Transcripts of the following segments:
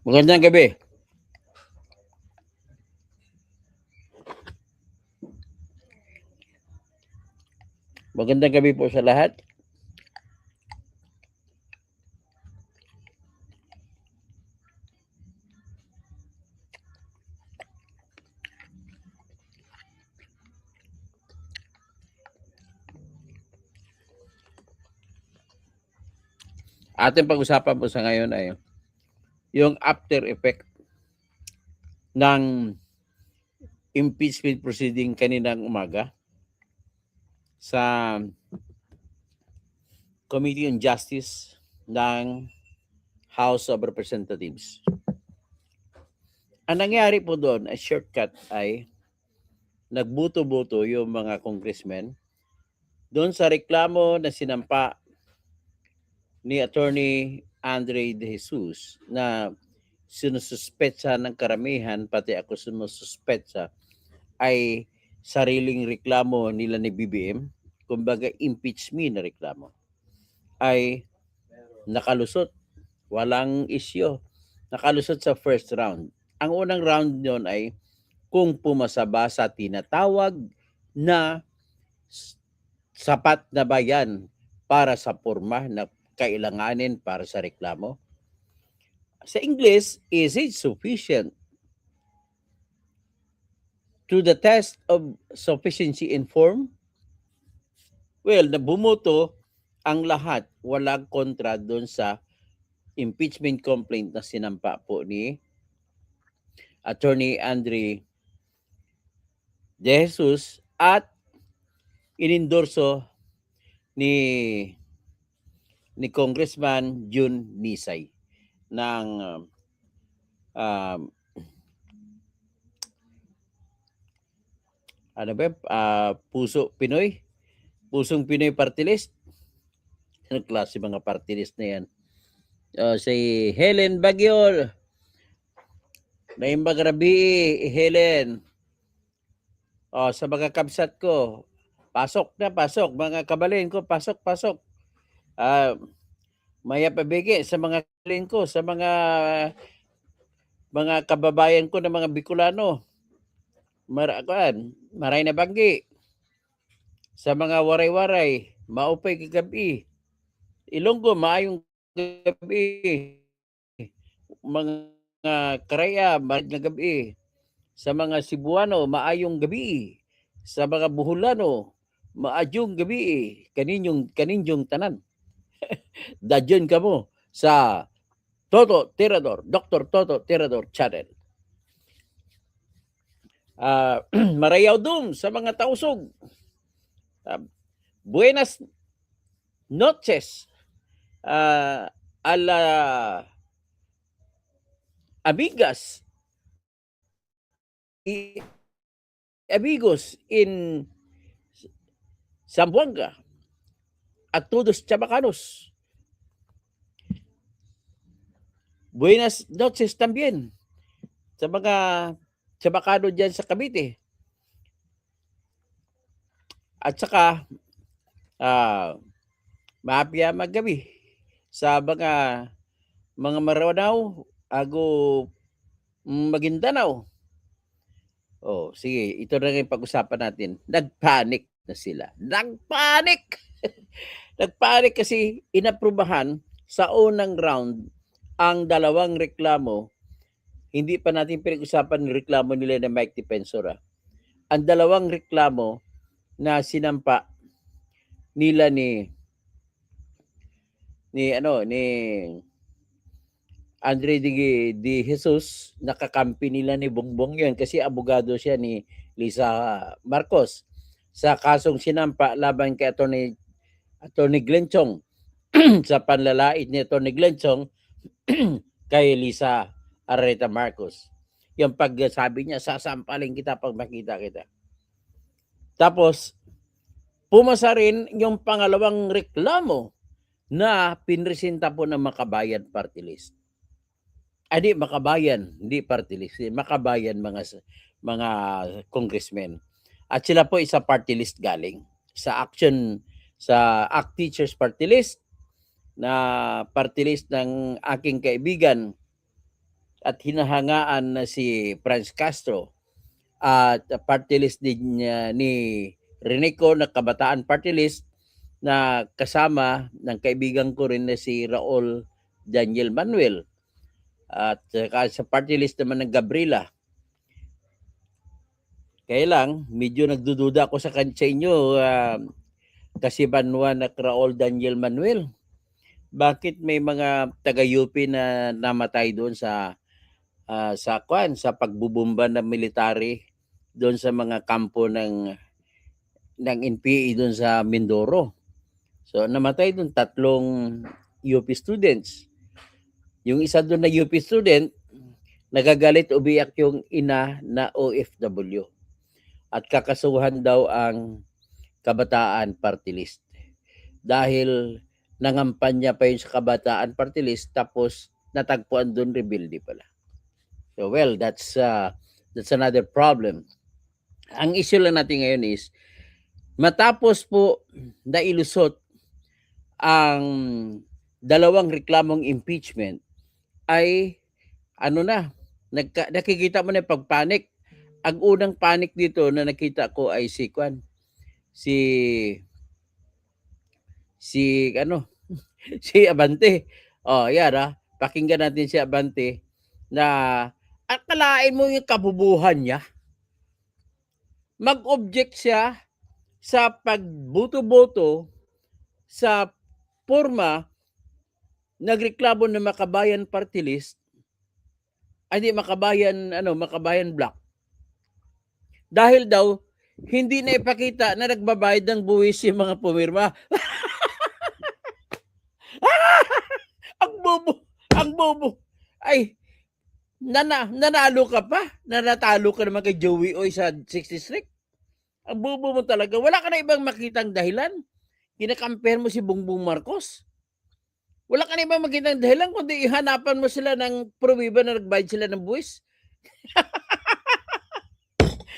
Magandang gabi. Magandang gabi po sa lahat. Ating pag-usapan po sa ngayon ay yung after effect ng impeachment proceeding kaninang umaga sa Committee on Justice ng House of Representatives. Ang nangyari po doon, ay shortcut ay nagbuto-buto yung mga congressmen doon sa reklamo na sinampa ni Attorney Andre De Jesus na sinususpetsa ng karamihan, pati ako sinususpetsa, ay sariling reklamo nila ni BBM, kumbaga impeachment na reklamo, ay nakalusot. Walang isyo. Nakalusot sa first round. Ang unang round yon ay kung pumasa ba sa tinatawag na sapat na ba yan para sa porma na kailanganin para sa reklamo. Sa English, is it sufficient to the test of sufficiency in form? Well, bumuto ang lahat, walang kontra doon sa impeachment complaint na sinampa po ni Attorney Andre De Jesus at inendorso ni Congressman June Nisay ng um, ano ba, Pusong Pinoy Party List. Ano klase mga party list na yan? Si Helen Bagyol, Naimba Grabi, Helen. Sa mga kabsat ko, pasok na pasok. Mga kabalin ko, pasok. Maya pabigi sa mga kabalin ko, sa mga kababayan ko na mga Bicolano. Maray na banggi. Sa mga waray-waray, maupay kagabi. Ilonggo, maayong gabi. Mga Karaya, marig na gabi. Sa mga Cebuano, maayong gabi. Sa mga Buholano, maayong gabi. Kaninyong tanan. Dadyon ka mo sa Toto Tirador, Dr. Toto Tirador Channel. Marayaw dum sa mga tausog. Buenas noches a la amigas y amigos in Zamboanga at todos chabacanos. Buenas noches también sa mga chabacano dyan sa Cavite. At saka maapya maggabi sa mga Maranao, ago Maguindanao. Sige, ito na yung pag-usapan natin. Nagpanic na sila. Nagpanic kasi inaprubahan sa unang round ang dalawang reklamo. Hindi pa natin pinag-usapan yung reklamo nila na Mike Defensora. Ang dalawang reklamo na sinampa nila ni Andre De Jesus, nakakampi nila ni Bongbong yun kasi abogado siya ni Lisa Marcos sa kasong sinampa laban kay Attorney Glenn Chong sa panlalait ni Attorney Glenn Chong kay Lisa Arreta Marcos. Yung pagsabi niya, sasampalin kita pag makita kita. Tapos, pumasa rin yung pangalawang reklamo na pinresenta po ng Makabayan Party List. Hindi party list, Makabayan mga congressmen. At sila po isa party list galing sa ACT Teachers Party List na party list ng aking kaibigan at hinahangaan na si Franz Castro at party list din ni Renico na Kabataan Party List na kasama ng kaibigan ko rin na si Raul Daniel Manuel at sa party list naman ng Gabriela. Kaya lang, medyo nagdududa ako sa inyo kasi Banwa na Raul Daniel Manuel. Bakit may mga taga-UP na namatay doon sa pagbubumba ng military doon sa mga kampo ng NPA doon sa Mindoro. So namatay doon 3 UP students. Yung isa doon na UP student, nagagalit, umiyak yung ina na OFW. At kakasuhan daw ang Kabataan Party List. Dahil nangampanya pa yun sa Kabataan Party List, tapos natagpuan doon rebelde pala. So well, that's another problem. Ang issue lang natin ngayon is, matapos po na ilusot ang 2 reklamong impeachment, ay nakikita mo na yung pagpanik. Ang unang panic dito na nakita ko ay si Abante. Pakinggan natin si Abante na akalain mo yung kabubuhan niya. Mag-object siya sa pagboto-boto sa forma nagreklamo ng Makabayan Party List, Makabayan Block. Dahil daw hindi na ipakita na nagbabayad ng buwis yung mga pumirma. Ang bobo. Ay, nanalo ka pa? Nanatalo ka naman kay Joey Oy sa 6th District? Ang bobo mo talaga. Wala ka na ibang makitang dahilan. Kinakamper mo si Bongbong Marcos. Wala ka na ibang makitang dahilan kundi ihanapan mo sila ng probiba na nagbayad sila ng buwis.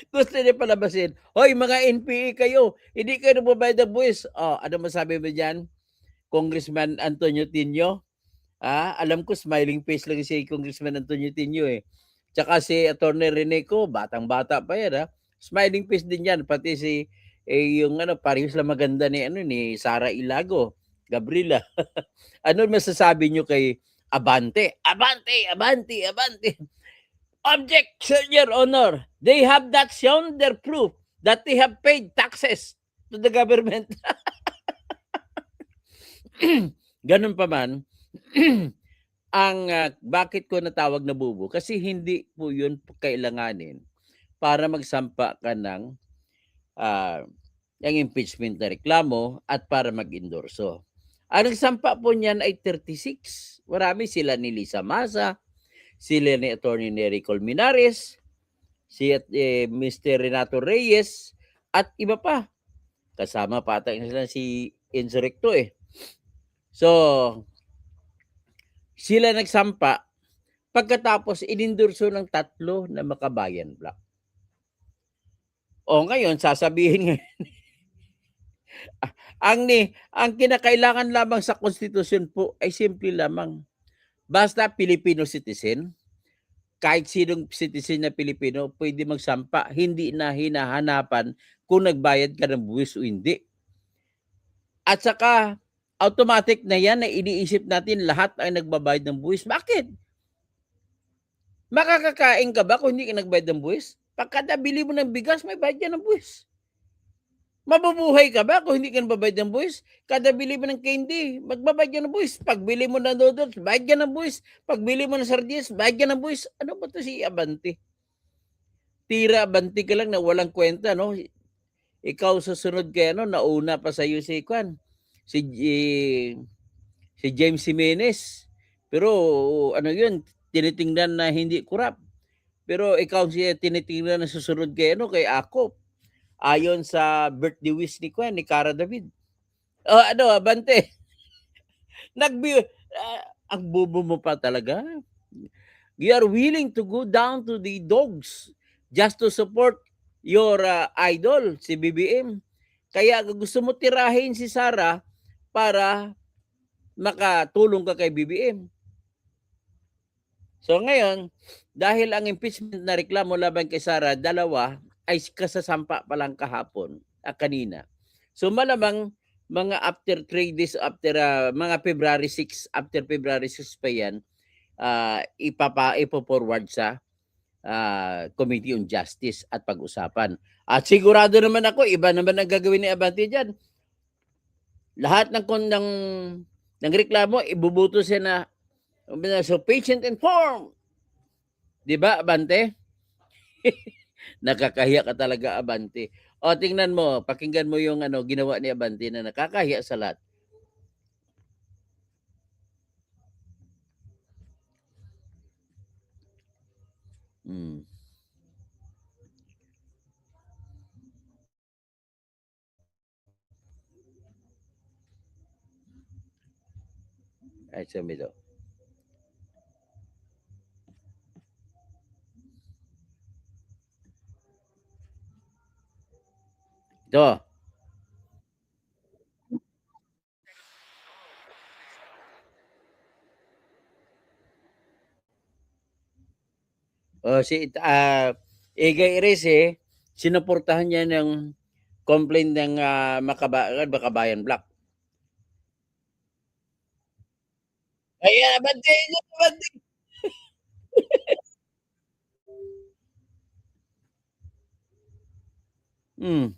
Gusto niya palabasin. Hoy, mga NPA kayo, hindi kayo nagbabayad ng buwis. Ano masabi mo dyan? Congressman Antonio Tinio? Alam ko, smiling face lang si Congressman Antonio Tinio eh. Tsaka si Atty. Renico, batang-bata pa yan Smiling face din yan. Pati si, parehas lang maganda ni Sara Ilago, Gabriela. Ano masasabi nyo kay Abante? Abante! Objection, Your Honor. They have not shown their proof that they have paid taxes to the government. Ganun pa man, ang bakit ko natawag na bubo? Kasi hindi po yun kailanganin para magsampa ka ng yung impeachment na reklamo at para mag-endorso. Ang nagsampa po niyan ay 36. Marami sila ni Lisa Masa, sila ni Atty. Nery Colmenares, si Mr. Renato Reyes, at iba pa. Kasama pa sila si Enzo Recto eh. So, sila nagsampa pagkatapos inendorso ng 3 na Makabayan Block. Ngayon, sasabihin ngayon, ang kinakailangan lamang sa konstitusyon po ay simple lamang. Basta Filipino citizen, kahit sinong citizen na Pilipino, pwede magsampa. Hindi na hinahanapan kung nagbayad ka ng buwis o hindi. At saka, automatic na yan na iniisip natin lahat ay nagbabayad ng buwis. Bakit? Makakakain ka ba kung hindi ka nagbayad ng buwis? Pagkada bili mo ng bigas, may bayad ka ng buwis. Mabubuhay ka ba kung hindi ka nagbabayad ng buwis? Kada bili mo ng candy, magbabayad ka ng buwis. Pag bili mo ng noodles, bayad ka ng buwis. Pag bili mo ng sardinas, bayad ka ng buwis. Ano ba ito si Abante? Tira Abante ka lang na walang kwenta, no? Ikaw susunod kaya, nauna pa sa iyo si Kwan. Si James Jimenez. Pero yun, tinitingnan na hindi kurap. Pero ikaw siya tinitingnan na susunod kay Akop. Ayon sa birthday wish ni Cara David. Abante. Ang bobo mo pa talaga. You are willing to go down to the dogs just to support your idol, si BBM. Kaya gusto mo tirahin si Sara para makatulong ka kay BBM. So ngayon, dahil ang impeachment na reklamo laban kay Sara, dalawa ay kasasampa pa lang kahapon, kanina. So malamang mga after 3 days, after mga February 6, after February 6 pa yan, ipo-forward sa Committee on Justice at pag-usapan. At sigurado naman ako, iba naman ang gagawin ni Abante diyan. Lahat ng reklamo ibubuto siya na so patient informed. 'Di ba, Abante? Nakakahiya ka talaga, Abante. O tingnan mo, pakinggan mo yung ginawa ni Abante na nakakahiya sa lahat. Hmm. Ay, sumido. Ito. Si Egay Erese, sinuportahan niya ng complaint ng Makabayan Black. Kaya Abante, Abante. Hmm.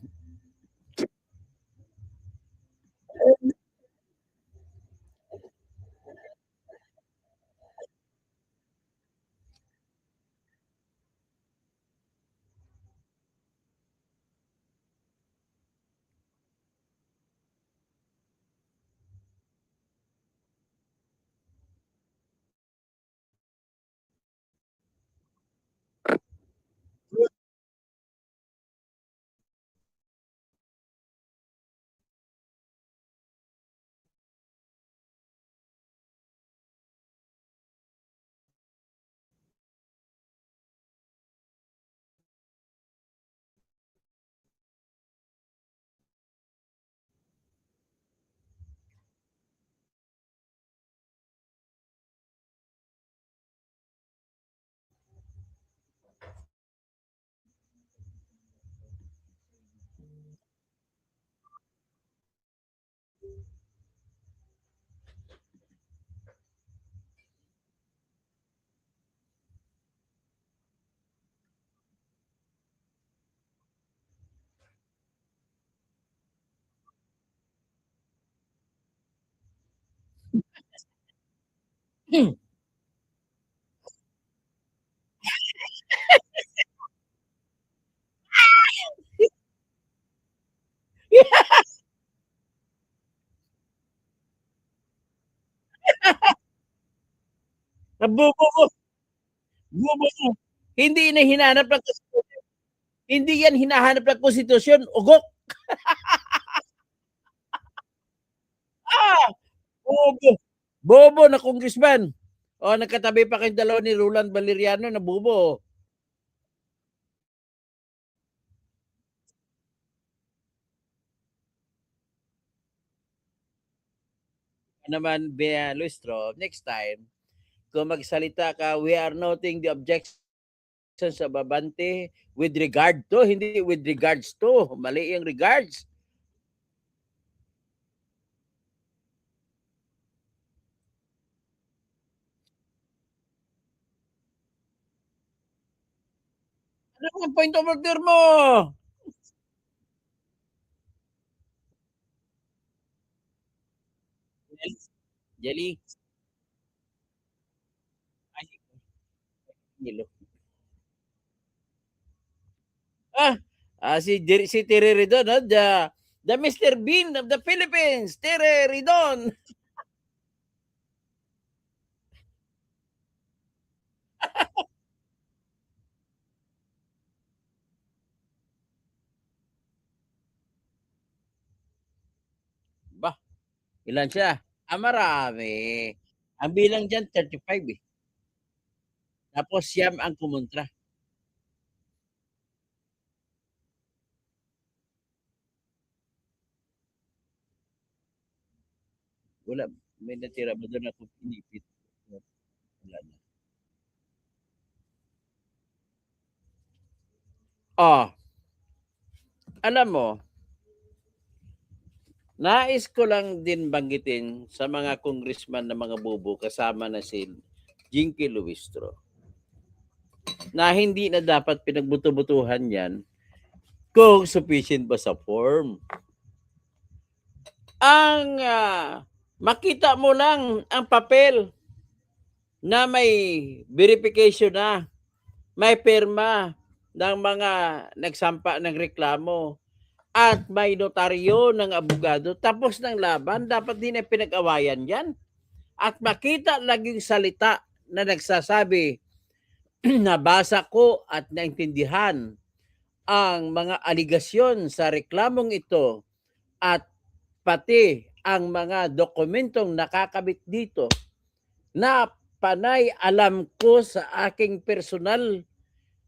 Bobo mo, bobo mo. Hindi na hinahanap ng konstitusyon. Hindi yan hinahanap ng konstitusyon, ugok. Ah, bobo. Bobo na congressman. O, nagkatabi pa kayong dalawa ni Roland Valeriano na bobo. Naman, Bea Lustro, next time, kung magsalita ka, we are noting the objections sa Babante with regard to, hindi with regards to. Mali yung regards. Ano ang point of order mo? Jelly. Ay, Nilo. Ah, si Tere Ridon, the Mr. Bean of the Philippines, Tere Ridon. Bah, ilan siya? Marami. Ang bilang diyan 35 eh. Tapos siyam ang kumontra. Wala, may natira ba doon ako pinipit? Wala na. Oh, alam mo, nais ko lang din banggitin sa mga congressman na mga bobo kasama na si Jinky Luistro na hindi na dapat pinagbuto-butuhan yan kung sufficient ba sa form. Ang makita mo lang ang papel na may verification na, may pirma ng mga nagsampa ng reklamo at may notaryo ng abogado, tapos ng laban, dapat din ay pinag-awayan yan. At makita laging salita na nagsasabi, nabasa ko at naintindihan ang mga aligasyon sa reklamong ito at pati ang mga dokumentong nakakabit dito na panay alam ko sa aking personal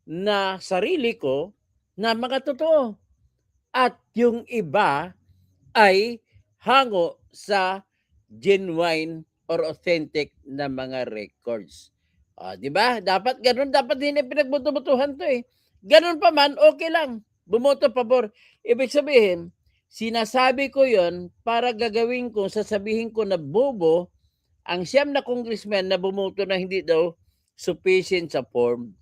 na sarili ko na mga totoo. At yung iba ay hango sa genuine or authentic na mga records. Di ba? Dapat ganun, dapat din pinagbuto-butuhan to eh. Ganun pa man, okay lang. Bumoto pabor. Ibig sabihin, sinasabi ko yon para gagawin ko, sasabihin ko na bobo ang siyam na congressman na bumoto na hindi daw sufficient sa form.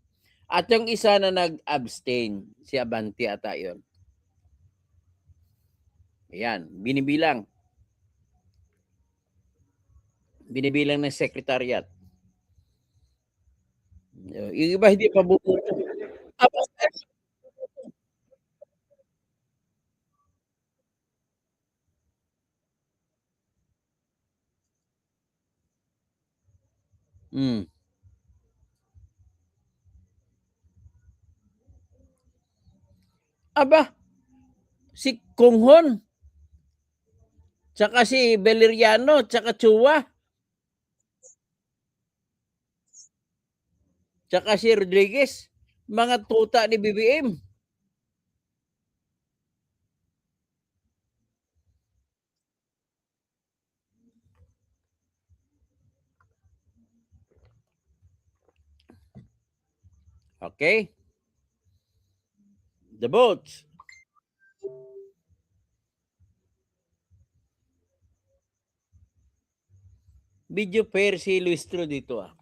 At yung isa na nag-abstain, si Abanti ata yun. Ayan, binibilang. Binibilang ng secretariat. Yung iba hindi pa bumoto. Mm. Aba, si Kunghon, tsaka si Beleriano, tsaka Chua, tsaka si Rodriguez, mga tuta ni BBM. Okay? The votes. Video fair si Luistro dito ah.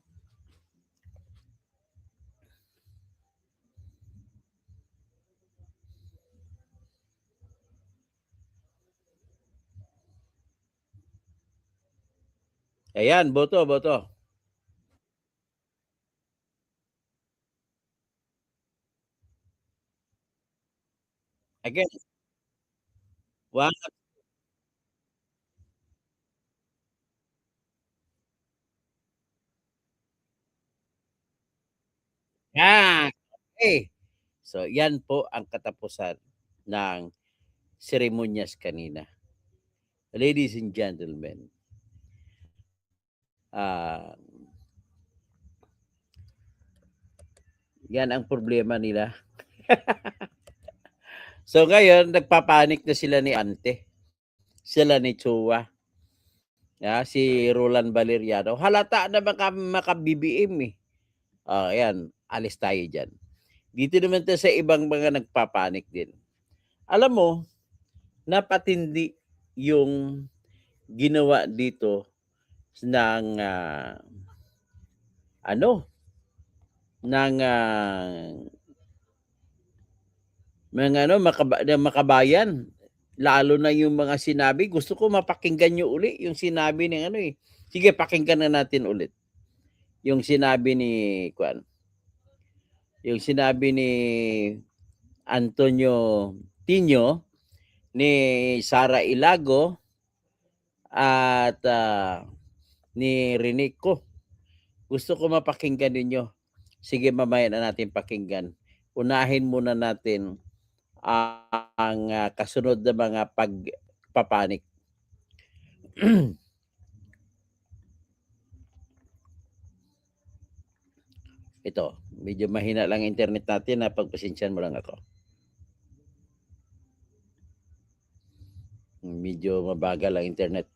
Ayan, boto, boto. Again, one. Ah, okay. So, yan po ang katapusan ng seremonyas kanina. Ladies and gentlemen, ah, yan ang problema nila. So ngayon, nagpapanik na sila ni Ante. Sila ni Chua. Si Roland Valeriano. Halata na maka-BBM eh. Ayan, alis tayo dyan. Dito naman tayo sa ibang mga nagpapanik din. Alam mo, napatindi yung ginawa dito ng ng mga makabayan, lalo na yung mga sinabi. Gusto ko mapakinggan nyo uli yung sinabi ng eh. Sige, pakinggan na natin ulit yung sinabi ni Kwan. Yung sinabi ni Antonio Tino, ni Sara Ilago, at ni Renico. Gusto ko mapakinggan ninyo. Sige, mamaya na natin pakinggan. Unahin muna natin ang kasunod na mga pagpapanik. Ito, medyo mahina lang internet natin na pagpasensyahan mo lang ako. Medyo mabagal ang internet.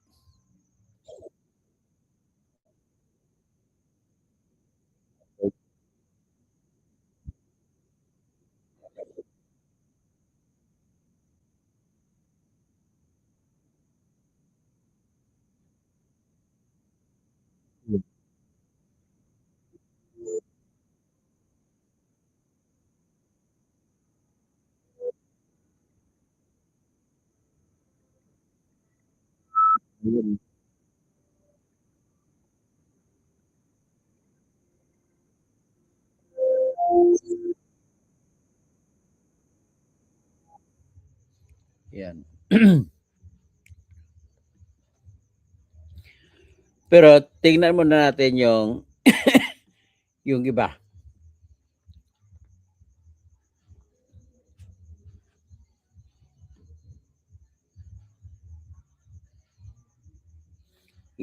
Ayun. Yan. Pero tingnan muna natin yung iba.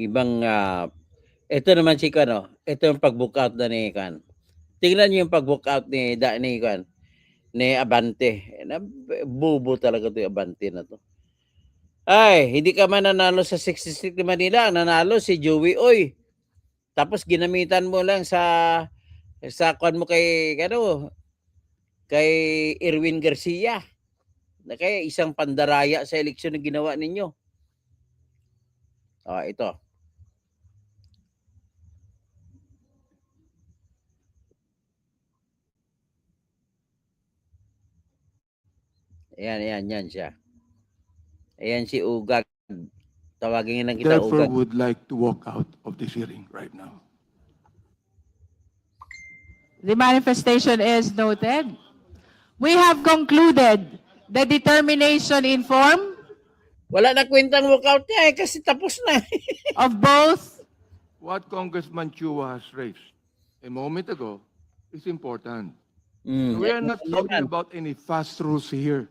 Ibang ito naman si Kano. Ito yung pag-book out na ni Kan. Tingnan niyo yung pag-book out ni Kan, ni Abante. Bubo talaga 'to yung Abante na 'to. Ay, hindi ka man nanalo sa 66 ni Manila, nanalo si Joey Oy. Tapos ginamitan mo lang sa kwan mo kay kay Erwin Garcia. Na kaya isang pandaraya sa eleksyon na ginawa ninyo. Ito. Yan siya. Ayan si Ugag. Tawagin lang kita Therefore, Ugag. would like to walk out of this hearing right now. The manifestation is noted. We have concluded the determination in form Wala na kwentang walkout niya kasi tapos na. of both What Congressman Chua has raised a moment ago is important. We are not talking about any fast rules here.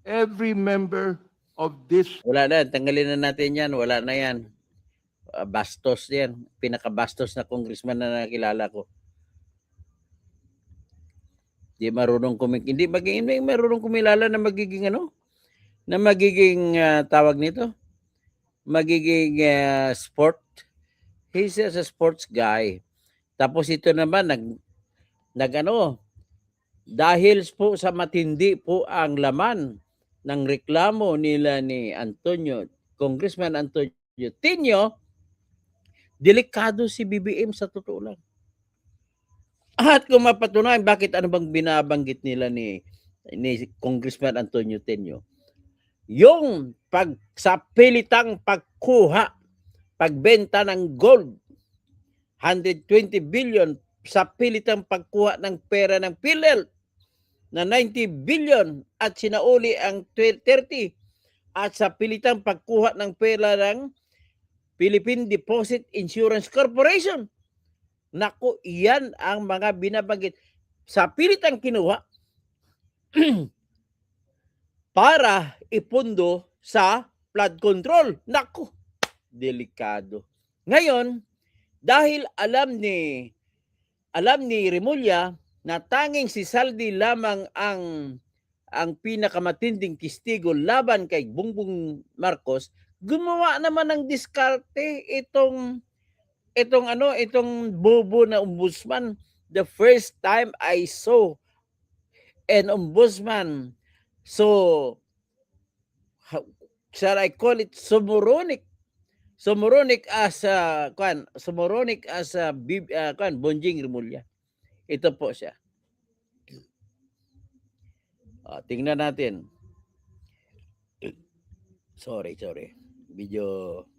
Every member of this Wala na, tanggalin na natin yan. Wala na yan. Bastos yan. Pinaka-bastos na congressman na nakilala ko. Hindi marunong hindi marunong kumilala na magiging na magiging tawag nito, magiging sport. He's a sports guy. Tapos ito naman dahil po sa matindi po ang laman ng reklamo nila ni Congressman Antonio Tinio, delikado si BBM sa totoo lang. At kung mapatunayan, bakit ano bang binabanggit nila ni Congressman Antonio Tinio? Yung sa pilitang pagbenta ng gold, 120 billion sa pilitang pagkuha ng pera ng PhilHealth na 90 billion at sinauli ang 30 at sa pilitang pagkuha ng pera ng Philippine Deposit Insurance Corporation. Naku, iyan ang mga binabanggit sa pilitang kinuha para ipundo sa flood control. Naku, delikado. Ngayon, dahil alam ni Remulla na tanging si Saldi lamang ang pinakamatinding testigo laban kay Bongbong Marcos, gumawa naman ng diskarte itong bobo na ombudsman. The first time I saw an ombudsman, so shall I call it sumuronic as Bonjing Remulla. Ito po siya. Tingnan natin. Sorry. Medyo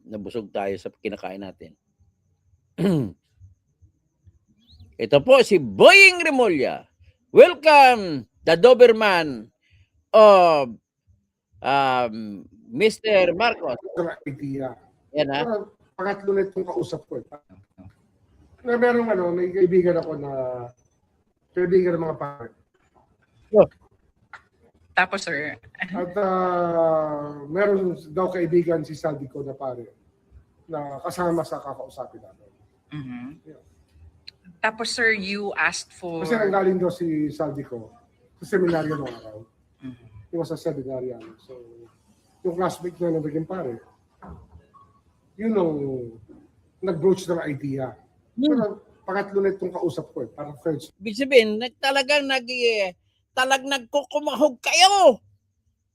nabusog tayo sa kinakain natin. Ito po si Boying Remulla. Welcome, the Doberman of Mr. Marcos. Idea. Yan ha. Pangatlo na itong kausap ko. Na merong may kaibigan ako na kaibigan ng mga pare. Tapos, sir, At meron daw kaibigan si Saldi ko na pare na kasama sa kakausapin namin. mhm. Yeah. Tapos, sir, you asked for... Kasi nanggaling daw si Saldi ko sa seminaryo noong araw. Mhm. He was a seminarian. So, yung classmate niya na naging pare, yun ang nag-broach ng idea. Pero pangatlo na itong kausap ko parang friends. Ibig sabihin, talagang nagkukumahog kayo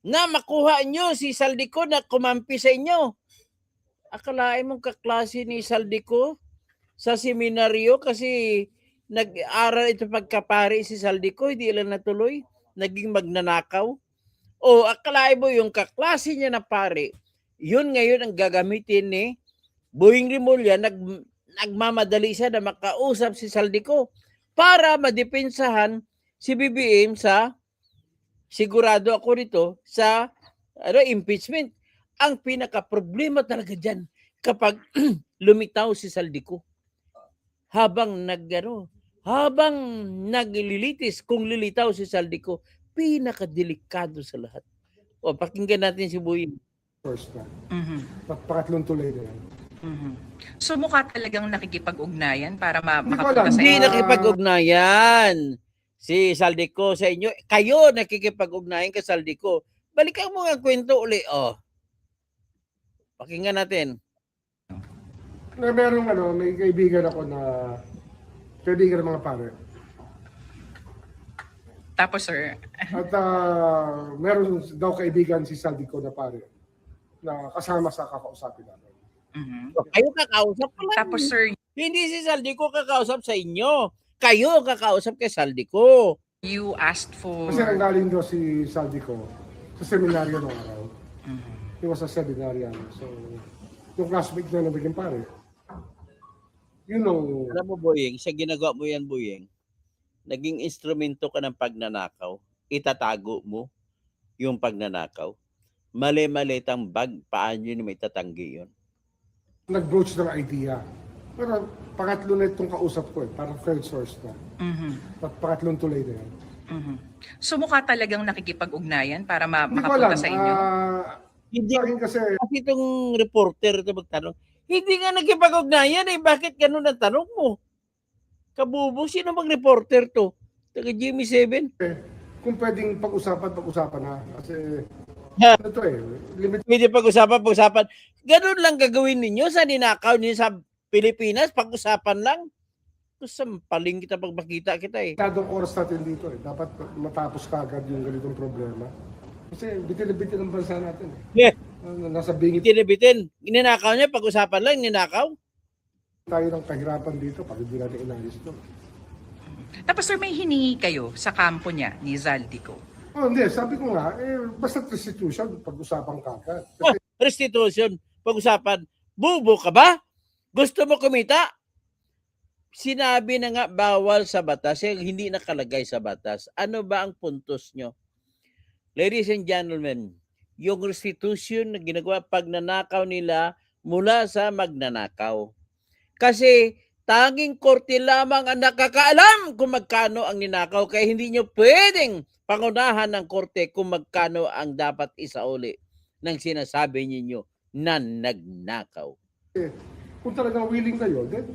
na makuha nyo si Saldico na kumampi sa inyo. Akalain mong kaklase ni Saldico sa seminaryo kasi nag-aral ito pagkapare si Saldico, hindi lang natuloy, naging magnanakaw. O akalain mo yung kaklase niya na pare, Yun ngayon ang gagamitin ni Boying Rimulya. Nagmamadali siya na makausap si Saldico para madepensahan si BBM sa, sigurado ako nito, sa impeachment. Ang pinaka-problema talaga dyan, kapag lumitaw si Saldico, habang naglilitis, kung lilitaw si Saldico, pinaka-delikado sa lahat. O, pakinggan natin si Boying. First na. Mhm. Pangatlong tuloy na yan. Mhm. So mukha talagang nakikipag-ugnayan para Hindi ko makapunta alam. sa Hindi inyo. nakipag-ugnayan si Saldico sa inyo. Kayo nakikipag-ugnayan kay Saldico. Balikan mo ang kwento uli. Oh. Pakinggan natin. Na may kaibigan ako na kaibigan ng mga pare. Tapos sir, At meron daw kaibigan si Saldico na pare na kasama sa kakausapin namin. mhm. Kayo kakausap pa lang. Tapos sir, Hindi si Saldico kakausap sa inyo. Kayo kakausap kay Saldico. you asked for Kasi nanggaling daw si Saldico sa seminaryo noong araw. Mhm. He was a seminarian. So, yung classmate niya na naging pare, yun know, Alam mo, Boyeng, sa ginagawa mo yan, Boyeng, naging instrumento ka ng pagnanakaw. Itatago mo yung pagnanakaw. Mali-mali tambag, paano yun may tatanggi yun? nag-broach ng idea. Pero pangatlo na itong kausap ko parang third source na. Mhm. At pangatlong tuloy na yan. Mhm. So mukha talagang nakikipag-ugnayan para Hindi ko alam. makapunta sa inyo. Hindi Sa akin kasi, kasi itong reporter ito magtanong, hindi nga nagkipag-ugnayan eh, bakit ganun ang tanong mo? Kabubo, sino bang reporter to? Taga Jimmy 7? kung pwedeng pag-usapan na. Kasi, Ha. ano to limit Pwede pag-usapan. Ganun lang gagawin ninyo sa ninakaw ninyo sa Pilipinas, pag-usapan lang. Sampaling kita pag makita kita eh. Tadong oras natin dito Dapat matapos kagad yung ganitong problema. Kasi bitin-bitin ang bansa natin Yeah. Nasa bingit Tinibitin. Ninakaw niya, pag-usapan lang, ninakaw. tayo ng kahirapan dito pag hindi natin inalis ito. Tapos sir, may hiningi kayo sa kampo niya ni Zaldico. Oh, hindi. Sabi ko nga, basta restitution, pag-usapan kagad. Oh, Kasi restitution, pag-usapan. Bubo ka ba? Gusto mo kumita? Sinabi na nga bawal sa batas, hindi nakalagay sa batas. Ano ba ang puntos nyo? Ladies and gentlemen, yung restitution na ginagawa pagnanakaw nila mula sa magnanakaw. Kasi tanging korte lamang ang nakakaalam kung magkano ang ninakaw. Kaya hindi nyo pwedeng pangunahan ng korte kung magkano ang dapat isauli ng sinasabi ninyo na nagnakaw. kung talagang willing kayo, then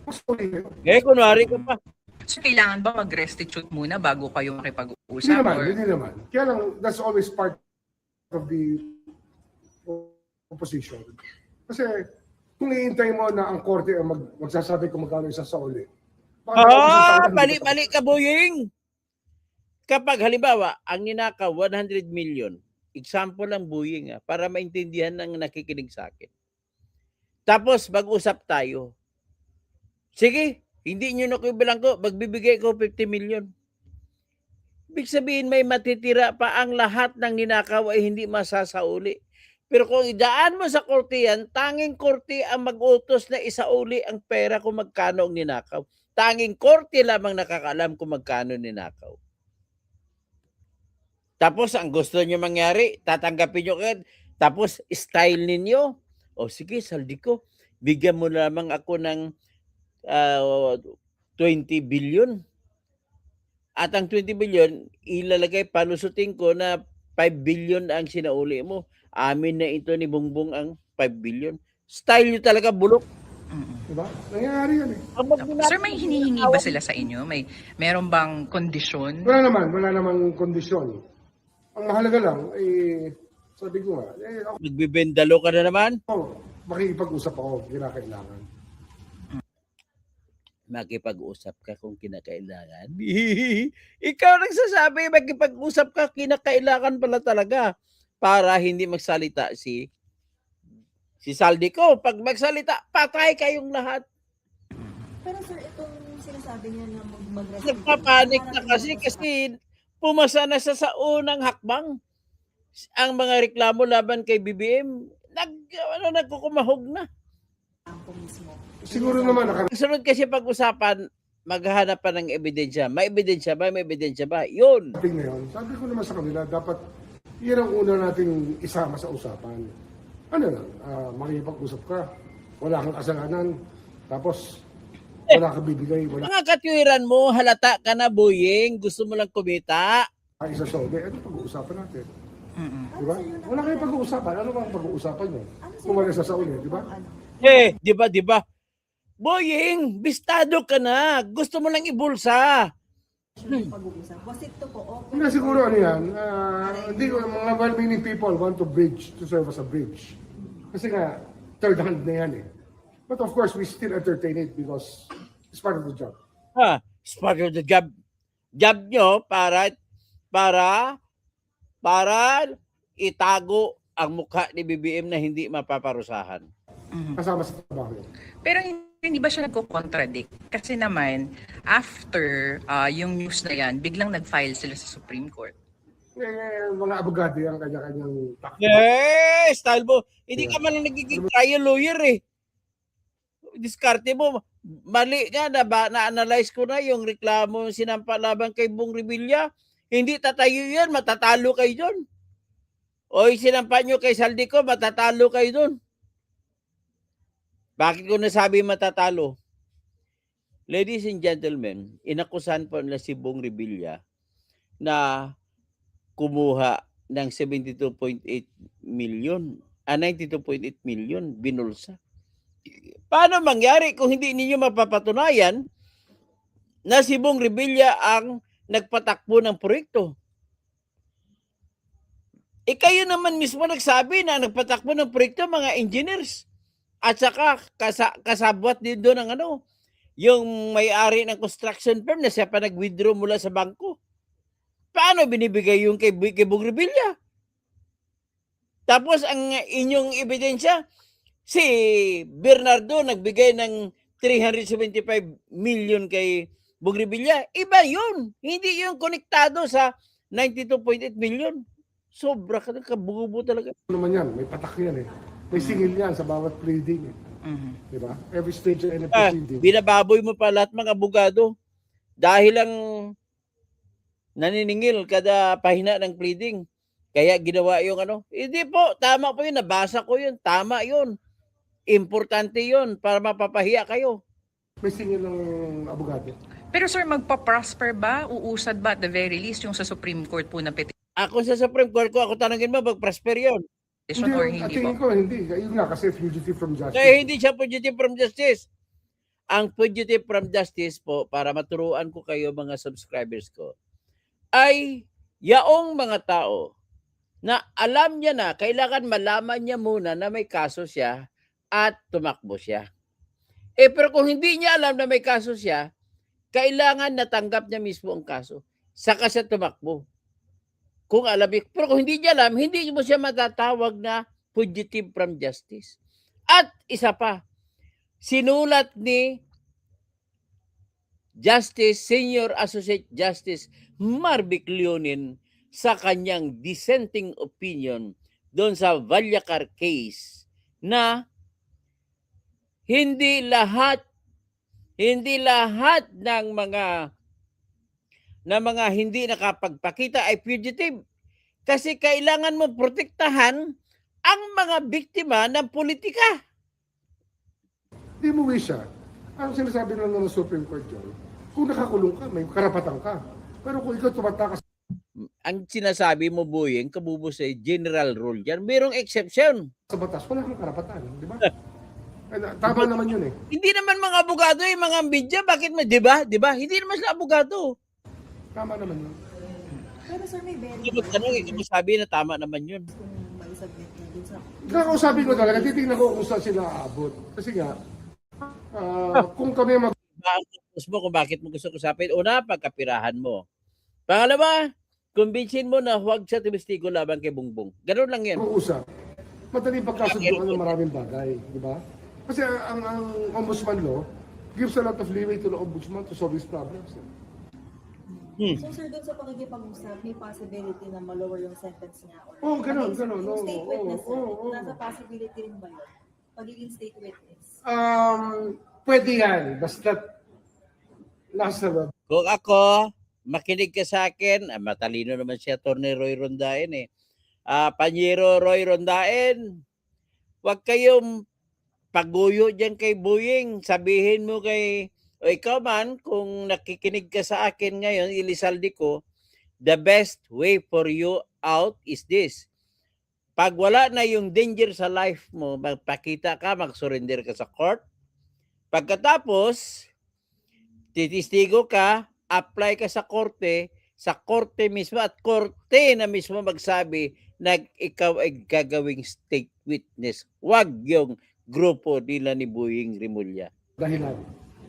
mas uli kayo. Eh, kunwari ka pa. So kailangan ba mag-restitute muna bago kayo Hindi makipag-usap? naman, Or hindi naman. Kaya lang, that's always part of the opposition. Kasi kung iintay mo na ang korte ang magsasabi kung magkano isa sa uli. Mali ka, Boying. Kapag halimbawa, ang ninakaw 100 million, example lang, Boying, para maintindihan ng nakikinig sa akin. Tapos, mag-usap tayo. Sige, hindi nyo na ko bilang ko, magbibigay ko 50 million. Ibig sabihin, may matitira pa ang lahat ng ninakaw ay hindi masasauli. Pero kung idaan mo sa korte yan, tanging korte ang mag-utos na isauli ang pera kung magkano ang ninakaw. Tanging korte lamang nakakaalam kung magkano ninakaw. Tapos ang gusto nyo mangyari, tatanggapin nyo agad. Tapos style ninyo. O sige, Saldico, bigyan mo lamang ako ng 20 billion. At ang 20 billion, ilalagay, palusutin ko na 5 billion ang sinauli mo. Amin na ito ni Bongbong ang 5 billion. Style nyo talaga bulok. Diba? Nangyayari yan Sir, may hinihingi ba sila sa inyo? Meron bang kondisyon? Wala namang kondisyon. Ang mahalaga lang, sabi ko nga, ako, Nagbibendalo ka na naman. makikipag-usap ako, kinakailangan. Makipag-usap ka kung kinakailangan. Ikaw nagsasabi, makipag-usap ka, kinakailangan pala talaga. Para hindi magsalita si Saldico. Pag magsalita, patay kayong lahat. Pero sir, itong sinasabi niya na mag-restitute. Nagpapanik na kasi pumasa na sa unang hakbang. Ang mga reklamo laban kay BBM, nagkukumahog na. Ako mismo. Siguro naman, Sunod kasi pag-usapan, maghahanap pa ng ebidensya. May ebidensya ba? May ebidensya ba? Yun. nakarating na yun. Sabi ko naman sa kanila, dapat yan ang una nating isama sa usapan. Ano lang, makipag-usap ka, wala kang kasalanan, tapos wala kang bibigay, wala Mga katwiran mo, halata ka na, Boying. Gusto mo lang kumita. kang isa Saudi. Ano pag-uusapan natin? Mm-mm. Di ba? Wala kayong pag-uusapan. Ano bang pag-uusapan nyo? Kung wala sa Saudi, di ba? Di ba? Boying, bistado ka na. Gusto mo lang ibulsa. Pag-uusap. Was it to po? Hindi siguro ano yan, hindi ko, mga well-meaning people want to bridge, to serve as a bridge. Kasi nga, third hand na yan eh. But of course, we still entertain it because it's part of the job. It's part of the job. Job nyo para itago ang mukha ni BBM na hindi mapaparusahan. Kasama sa trabaho yun. Pero hindi ba siya nagko-contradict? Kasi naman, after yung news na yan, biglang nag-file sila sa Supreme Court. Mga abogado yung kanya-kanyang takbo. Yes, style mo. Hindi ka man lang nagiging trial lawyer eh. Diskarte mo. Mali nga, na-analyze ko na yung reklamo sinampa laban kay Bong Revilla. Hindi tatayo yan, matatalo kayo doon. O sinampa nyo kay Saldico, matatalo kayo doon. Bakit ko nasabi matatalo? Ladies and gentlemen, inakusahan po nila si Bong Revilla na kumuha ng 72.8 million, 92.8 million binulsa. Paano mangyari kung hindi ninyo mapapatunayan na si Bong Revilla ang nagpatakbo ng proyekto? Kayo naman mismo nagsabi na nagpatakbo ng proyekto mga engineers. At saka kasabwat din doon ang yung may-ari ng construction firm na siya pa nag-withdraw mula sa bangko. Paano binibigay yung kay Bong Revilla? Tapos ang inyong ebidensya, si Bernardo nagbigay ng 375 million kay Bong Revilla. Iba yun. Hindi yung konektado sa 92.8 million. Sobra ka kabubo talaga. Ano naman yan, may patak yan eh. May singil yan sa bawat pleading eh. Di ba? Every stage of any proceeding. Binababoy mo pa lahat mga abogado dahil lang naniningil kada pahina ng pleading. Kaya ginawa yung Hindi po, tama po yun. Nabasa ko yun. Tama yun. Importante yun para mapapahiya kayo. May singil ng abogado. Pero sir, magpa-prosper ba? Uusad ba at the very least yung sa Supreme Court po na petition Ako sa Supreme Court ko, ako tanongin mo, mag-prosper yun. or hindi tingin po? ko hindi. Yun nga, kasi fugitive from justice. Kaya hindi siya fugitive from justice. Ang fugitive from justice po, para maturuan ko kayo mga subscribers ko, ay yaong mga tao na alam niya na, kailangan malaman niya muna na may kaso siya at tumakbo siya. Pero kung hindi niya alam na may kaso siya, kailangan natanggap niya mismo ang kaso. Saka siya tumakbo. Kung alam, pero kung hindi niya alam, hindi mo siya matatawag na fugitive from justice. At isa pa, sinulat ni Senior Associate Justice Marvic Leonin sa kanyang dissenting opinion doon sa Valyacar case na hindi lahat ng mga hindi nakapagpakita ay fugitive. Kasi kailangan mo protektahan ang mga biktima ng politika. Hindi mo wish siya. Ang sinasabi lang ng Supreme Court yun, kung nakakulong ka, may karapatan ka. Pero kung ikaw tumatakas Ang sinasabi mo, Boyeng, kabubo sa general rule yan. Mayroong exception. sa batas, wala kang karapatan. Di ba? Tama naman yun eh. Hindi naman mga abogado yung mga media. Bakit mo, di ba? Hindi naman sila abogado. Tama naman yun. Pero sir, may very Hindi mo tanong, hindi mo sabi na tama naman yun. kung maisubmit na dun sa... Kakausapin ko talaga, titignan ko kung saan sila aabot. Kasi nga, kung kami Gusto mo kung bakit mo gusto usapin. Una, pagkapirahan mo. Pangalawa, kumbinsin mo na huwag siya tumistigo laban kay Bongbong. Ganun lang yan. mag-uusap, madaling pagkasunduan ng maraming bagay. Di ba? Kasi ang ombudsman law gives a lot of leeway to the ombudsman to solve his problems. So sir, doon sa pakikipag-usap, may possibility na ma-lower yung sentence niya? Or Oo, ganun, ganun. Yung Oo, state oo, witness, sir, oo, oo. nasa possibility rin ba yun? Pagiging state witness? Pwede yan. Basta nasa loob. Kung ako, makinig ka sa akin, matalino naman si Atty. Roy Rondaen eh. Panyero Roy Rondaen, huwag kayong paguyo dyan kay Boying. Sabihin mo kay, o ikaw man, kung nakikinig ka sa akin ngayon, ilisaldi ko, the best way for you out is this. Pag wala na yung danger sa life mo, magpakita ka, mag-surrender ka sa court. Pagkatapos, titistigo ka, apply ka sa korte mismo at korte na mismo magsabi na ikaw ay gagawing state witness. Huwag yung grupo nila ni Boying Rimulya. Dahilan.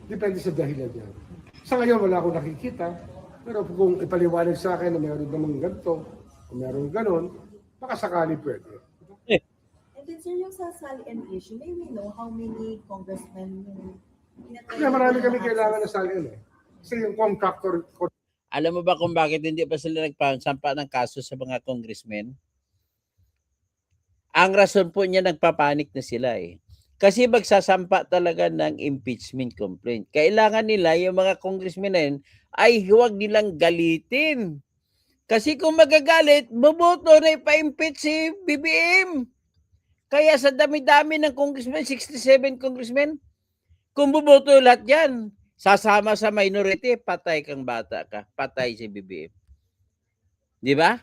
Depende sa dahilan yan. Sa ngayon, wala akong nakikita. Pero kung ipaliwanag sa akin na mayroon namang ganito, o mayroon ganon, baka sakali pwede. And then sir, yung sa Salian issue, may we know how many congressmen yung Kaya marami kami kailangan na salin eh. Kasi yung contractor, Alam mo ba kung bakit hindi pa sila nagpasampa ng kaso sa mga congressmen? Ang rason po niya nagpapanik na sila eh. Kasi magsasampa talaga ng impeachment complaint. Kailangan nila yung mga congressmen na yun ay huwag nilang galitin. Kasi kung magagalit, boboto na ipa-impeach si BBM. Kaya sa dami-dami ng congressmen, 67 congressmen, kung boboto lahat yan, sasama sa minority, patay kang bata ka. Patay si BBM. Di ba?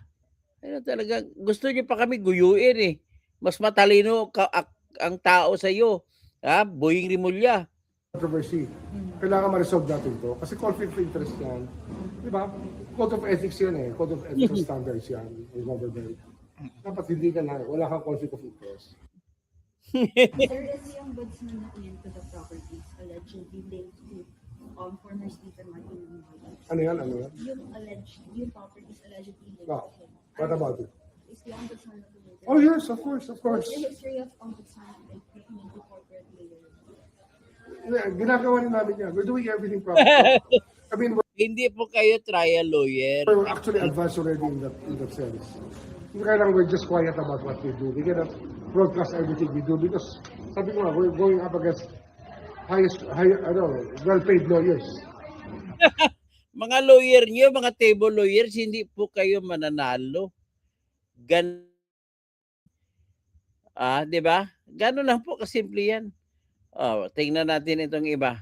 Ano talaga, gusto niyo pa kami guyuin eh. Mas matalino ang tao sa iyo. Boying Rimulya. controversy. Kailangan ma-resolve natin to. Kasi conflict of interest yan. Di ba? Code of ethics yan eh. Code of ethics standards yan. Ng government. Dapat hindi ka na, wala kang conflict of interest. Sir, is yung Ombudsman na to the properties allegedly linked to former Speaker Martin Romualdez? Ano yan? Ano yan? Yung properties allegedly linked Wow. to him. What about it? Is the Ombudsman na related? Oh yes, of course, of course. The history of Ombudsman like looking into corporate layers. Ginagawa rin namin yan. We're doing everything properly. I mean, Hindi po kayo trial lawyer. we're actually advanced already in that sense. Kaya lang we're just quiet about what we do. We cannot broadcast everything we do because sabi ko nga, we're going up against well-paid lawyers. Mga lawyer niyo, mga table lawyers, hindi po kayo mananalo. Di ba? Gano'n lang po kasimple yan. Tingnan natin itong iba.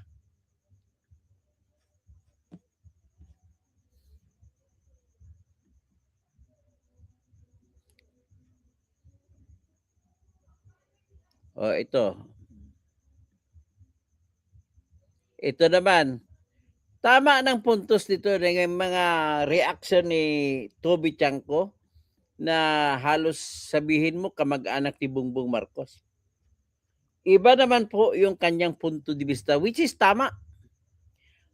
Ito. Ito naman. Tama ng puntos dito ng mga reaction ni Toby Chanko na halos sabihin mo kamag-anak ni Bongbong Marcos. Iba naman po yung kanyang punto de vista, which is tama.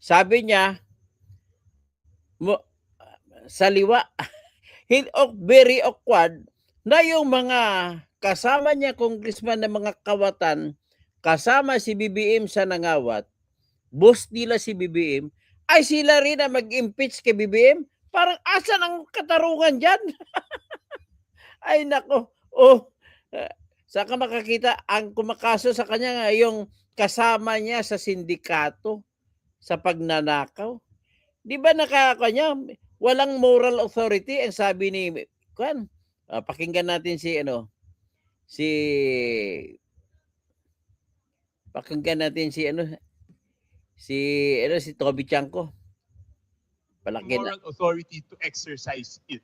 Sabi niya, saliwa, very awkward na yung mga kasama niya, congressman na mga kawatan, kasama si BBM sa nangawat, boss nila si BBM, ay sila rin na mag-impeach kay BBM? Parang asan ang katarungan dyan? Ay nako, saka makakita ang kumakaso sa kanya nga yung kasama niya sa sindikato sa pagnanakaw. Di ba nakakanya, walang moral authority ang sabi ni Kwan. Pakinggan natin si si Toby Chanko. Palaki na. Moral authority to exercise it.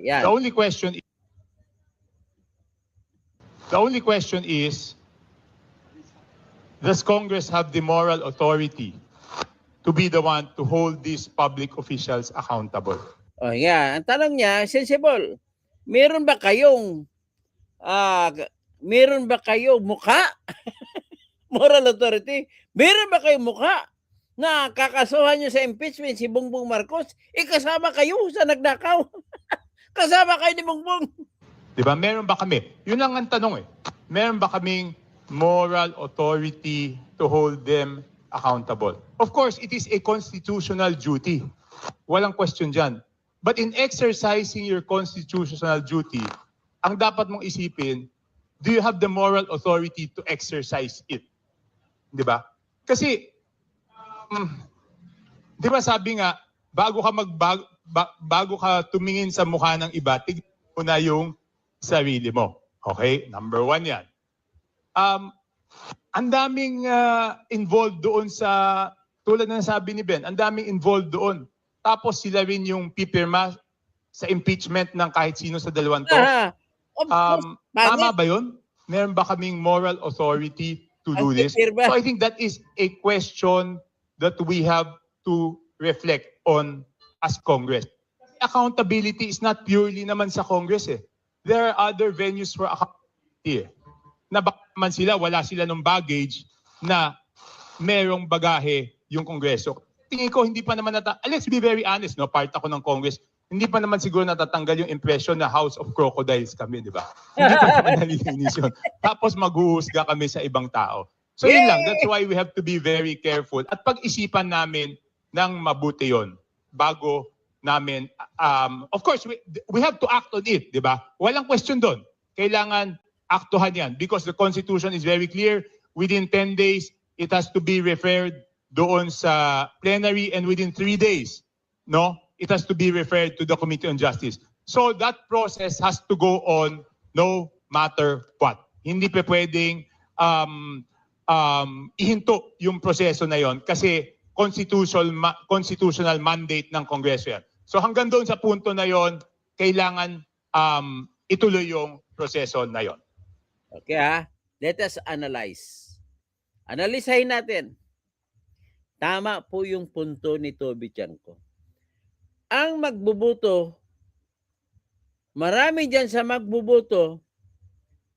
Yan. The only question is, does Congress have the moral authority to be the one to hold these public officials accountable? Ang tanong niya, sensible. Meron ba kayong mukha? Moral authority? Meron ba kayong mukha na kakasuhan nyo sa impeachment si Bongbong Marcos? Kasama kayo sa nagnakaw. Kasama kayo ni Bongbong. Diba? Meron ba kami? Yun lang ang tanong eh. Meron ba kaming moral authority to hold them accountable? Of course, it is a constitutional duty Walang question dyan. But in exercising your constitutional duty, ang dapat mong isipin, do you have the moral authority to exercise it? Di ba? Kasi, di ba sabi nga, bago ka tumingin sa mukha ng iba, tignan mo na yung sarili mo. Okay? Number 1 yan. Ang daming involved doon sa, tulad ng sabi ni Ben, ang daming involved doon. Tapos sila rin yung pipirma sa impeachment ng kahit sino sa dalawang to. Of course, Tama pangit. ba yun? Meron ba kaming moral authority to do Ang this? pipirma. So I think that is a question that we have to reflect on as Congress. Accountability is not purely naman sa Congress eh. There are other venues for accountability eh. Na baka naman sila, wala sila ng baggage na merong bagahe yung Kongreso. Tingin ko hindi pa naman let's be very honest, no, part ako ng Congress, hindi pa naman siguro natatanggal yung impression na House of Crocodiles kami, di ba? Hindi pa naman nalilinis yun. Tapos maghuhusga kami sa ibang tao. So yun lang, that's why we have to be very careful. At pag-isipan namin ng mabuti yun bago namin, of course, we have to act on it, di ba? Walang question doon. Kailangan aktuhan yan because the Constitution is very clear. Within 10 days, it has to be referred doon sa plenary and within 3 days, no? It has to be referred to the Committee on Justice. So that process has to go on no matter what. Hindi pa pwedeng ihinto yung proseso na yon kasi constitutional mandate ng Kongreso yan. So hanggang doon sa punto na yon, kailangan ituloy yung proseso na yon. Okay let us analyze. Analisahin natin. Tama po yung punto ni Toby Chanco. Ang magbubuto, marami dyan sa magbubuto,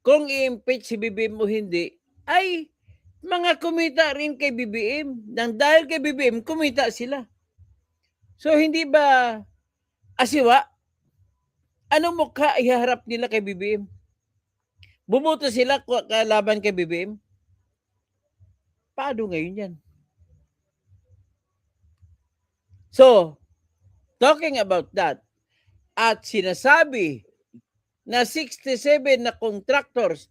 kung i-impeach si BBM o hindi, ay mga kumita rin kay BBM. Nang dahil kay BBM, kumita sila. So hindi ba asiwa? Anong mukha ihaharap nila kay BBM? Bubuto sila kalaban kay BBM? Paano ngayon yan? So, talking about that, at sinasabi na 67 na contractors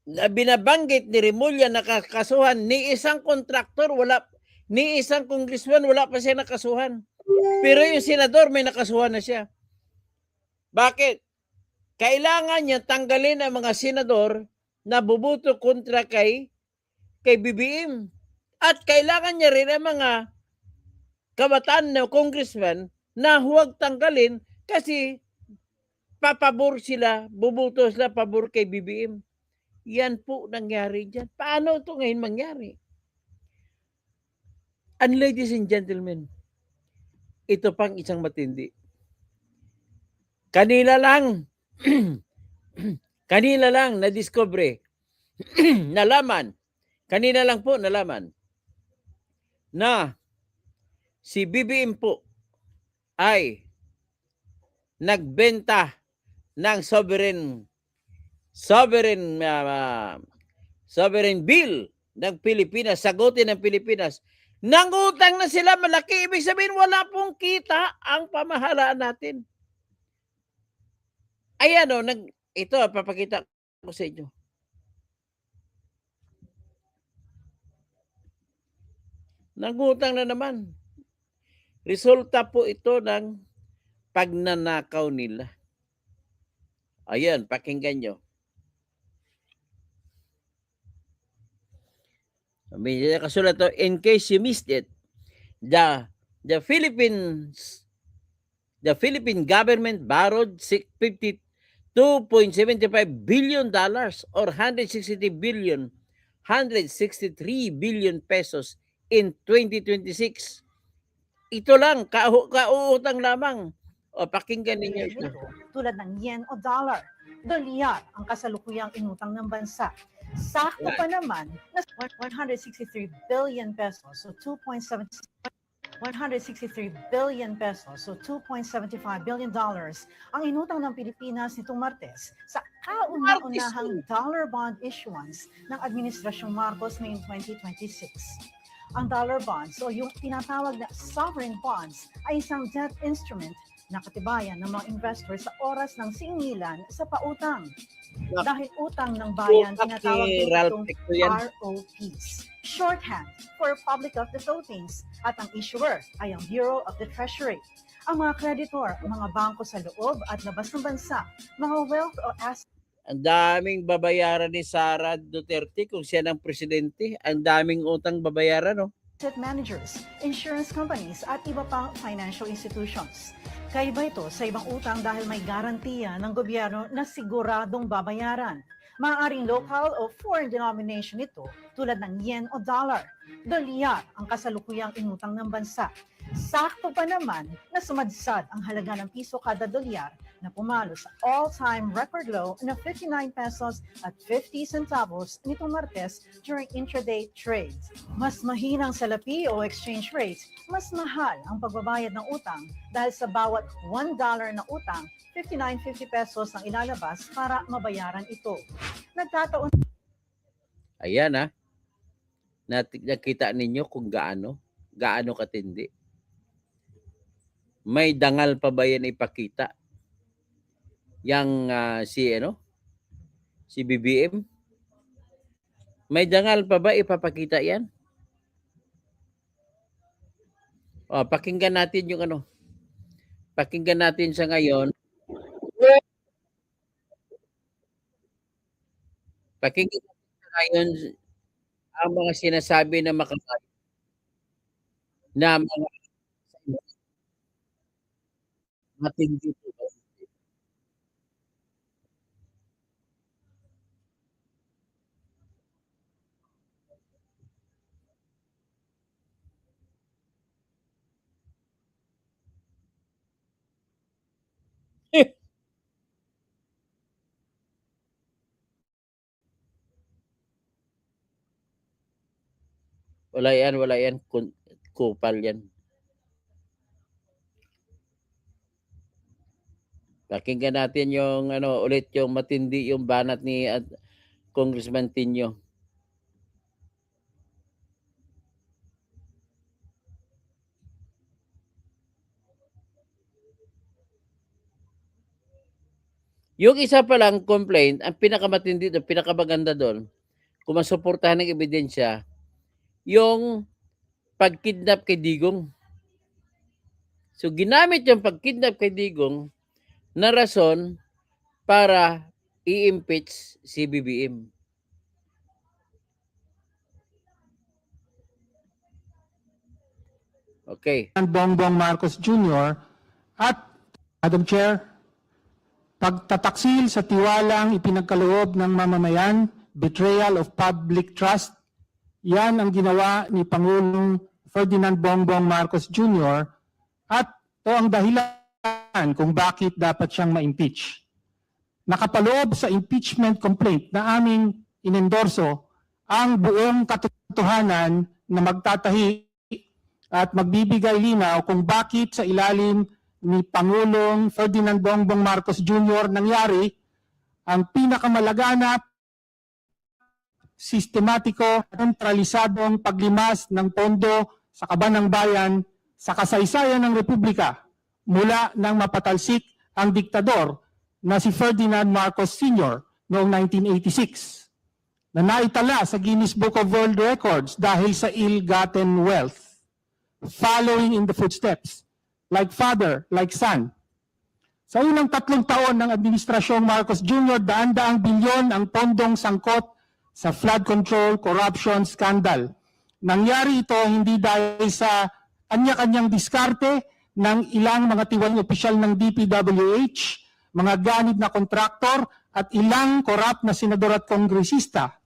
na binabanggit ni Remulla na kakasuhan, ni isang contractor, ni isang congressman, wala pa siya nakasuhan. Pero yung senador, may nakasuhan na siya. Bakit? Kailangan niya tanggalin ang mga senador na bubuto kontra kay BBM. At kailangan niya rin ang mga kabataan na congressman na huwag tanggalin kasi papabor sila, bubuto sila pabor kay BBM. Yan po nangyari dyan. Paano ito ngayon mangyari? And ladies and gentlemen, ito pang isang matindi. Kanila lang na-discover, nalaman na si BBM po ay nagbenta ng sovereign bill ng Pilipinas, sagutin ng Pilipinas. Nangutang na sila malaki, ibig sabihin wala pong kita ang pamahalaan natin. Ayan ito papakita ko sa inyo. Nangutang na naman. Resulta po ito ng pagnanakaw nila. Ayan, pakinggan nyo. May kasulat to, in case you missed it, the Philippine government borrowed $52.75 billion or 163 billion pesos in 2026. Ito lang, kauutang lamang. O pakinggan ninyo ito. Tulad ng yen o dollar, dolyar ang kasalukuyang inutang ng bansa. Sakto pa naman na 163 billion pesos so 2.75 billion dollars ang inutang ng Pilipinas nitong Martes sa kauna-unahang dollar bond issuance ng Administrasyong Marcos ngayong 2026. Ang dollar bonds o yung tinatawag na sovereign bonds ay isang debt instrument na katibayan ng mga investor sa oras ng singilan sa pautang. Dahil utang ng bayan, tinatawag din itong ROPs, shorthand for Republic of the Philippines, at ang issuer ay ang Bureau of the Treasury. Ang mga kreditor, mga bangko sa loob at labas ng bansa, mga wealth o asset Ang daming babayaran ni Sara Duterte kung siya ng presidente. Ang daming utang babayaran, no? managers, insurance companies at iba pang financial institutions. Kaiba ito sa ibang utang dahil may garantiya ng gobyerno na siguradong babayaran. Maaaring local o foreign denomination ito tulad ng yen o dollar. Dolyar ang kasalukuyang inutang ng bansa. Sakto pa naman na sumadsad ang halaga ng piso kada dolyar na pumalo sa all-time record low na 59 pesos at 50 centavos nitong Martes during intraday trades. Mas mahinang salapi o exchange rates, mas mahal ang pagbabayad ng utang dahil sa bawat $1 na utang, 59.50 pesos ang ilalabas para mabayaran ito. Nagkataon Ayan, ha? Nakita ninyo kung gaano katindi. May dangal pa ba yan ipakita? Si BBM? May dangal pa ba ipapakita yan? O, pakinggan natin yung Pakinggan natin sa ngayon. Pakinggan natin sa ngayon ang mga sinasabi na na mga matindi po ba? Wala yan. Kupal yan. Pakinggan natin yung ulit yung matindi yung banat ni Congressman Tinio. Yung isa pa lang complaint, ang pinakamatindi doon, pinakamaganda doon, kung masuportahan ng ebidensya, yung pagkidnap kay Digong. So ginamit yung pagkidnap kay Digong na rason para i-impeach si BBM. Okay. Bongbong Marcos Jr. at Madam Chair, pagtataksil sa tiwalang ipinagkaloob ng mamamayan, betrayal of public trust, yan ang ginawa ni Pangulong Ferdinand Bongbong Marcos Jr. at ito ang dahilan kung bakit dapat siyang ma-impeach. Nakapaloob sa impeachment complaint na aming inendorso ang buong katotohanan na magtatahi at magbibigay linaw kung bakit sa ilalim ni Pangulong Ferdinand Bongbong Marcos Jr. nangyari ang pinakamalaganap, sistematiko, sentralisadong paglimas ng pondo sa kaban ng bayan sa kasaysayan ng Republika mula nang mapatalsik ang diktador na si Ferdinand Marcos Sr. noong 1986 na naitala sa Guinness Book of World Records dahil sa ill-gotten wealth, following in the footsteps, like father, like son. Sa unang 3 taon ng Administrasyong Marcos Jr., daan-daang bilyon ang pondong sangkot sa flood control, corruption, scandal. Nangyari ito hindi dahil sa kanya-kanyang diskarte ng ilang mga tiwaling opisyal ng DPWH, mga ganid na kontraktor at ilang korap na senador at kongresista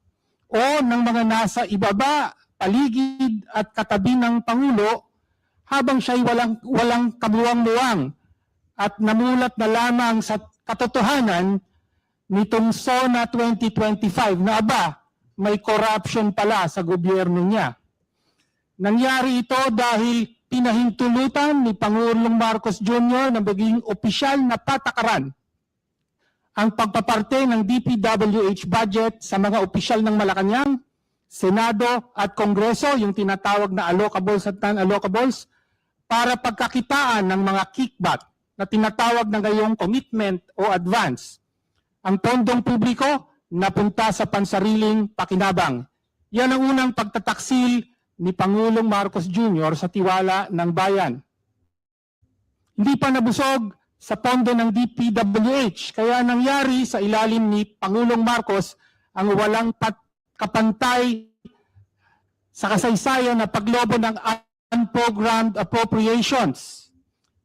o ng mga nasa ibaba, paligid at katabi ng Pangulo habang siya'y walang kamuwang-muwang at namulat na lamang sa katotohanan nitong SONA 2025 na may corruption pala sa gobyerno niya. Nangyari ito dahil pinahintulutan ni Pangulong Marcos Jr. na maging opisyal na patakaran ang pagpaparte ng DPWH budget sa mga opisyal ng Malacanang Senado at Kongreso, yung tinatawag na allocables at non-allocables, para pagkakitaan ng mga kickback na tinatawag na ngayong commitment o advance. Ang pondong publiko napunta sa pansariling pakinabang. Yan ang unang pagtataksil ni Pangulong Marcos Jr. sa tiwala ng bayan. Hindi pa nabusog sa pondo ng DPWH, kaya nangyari sa ilalim ni Pangulong Marcos ang walang kapantay sa kasaysayan na paglobo ng unprogrammed appropriations.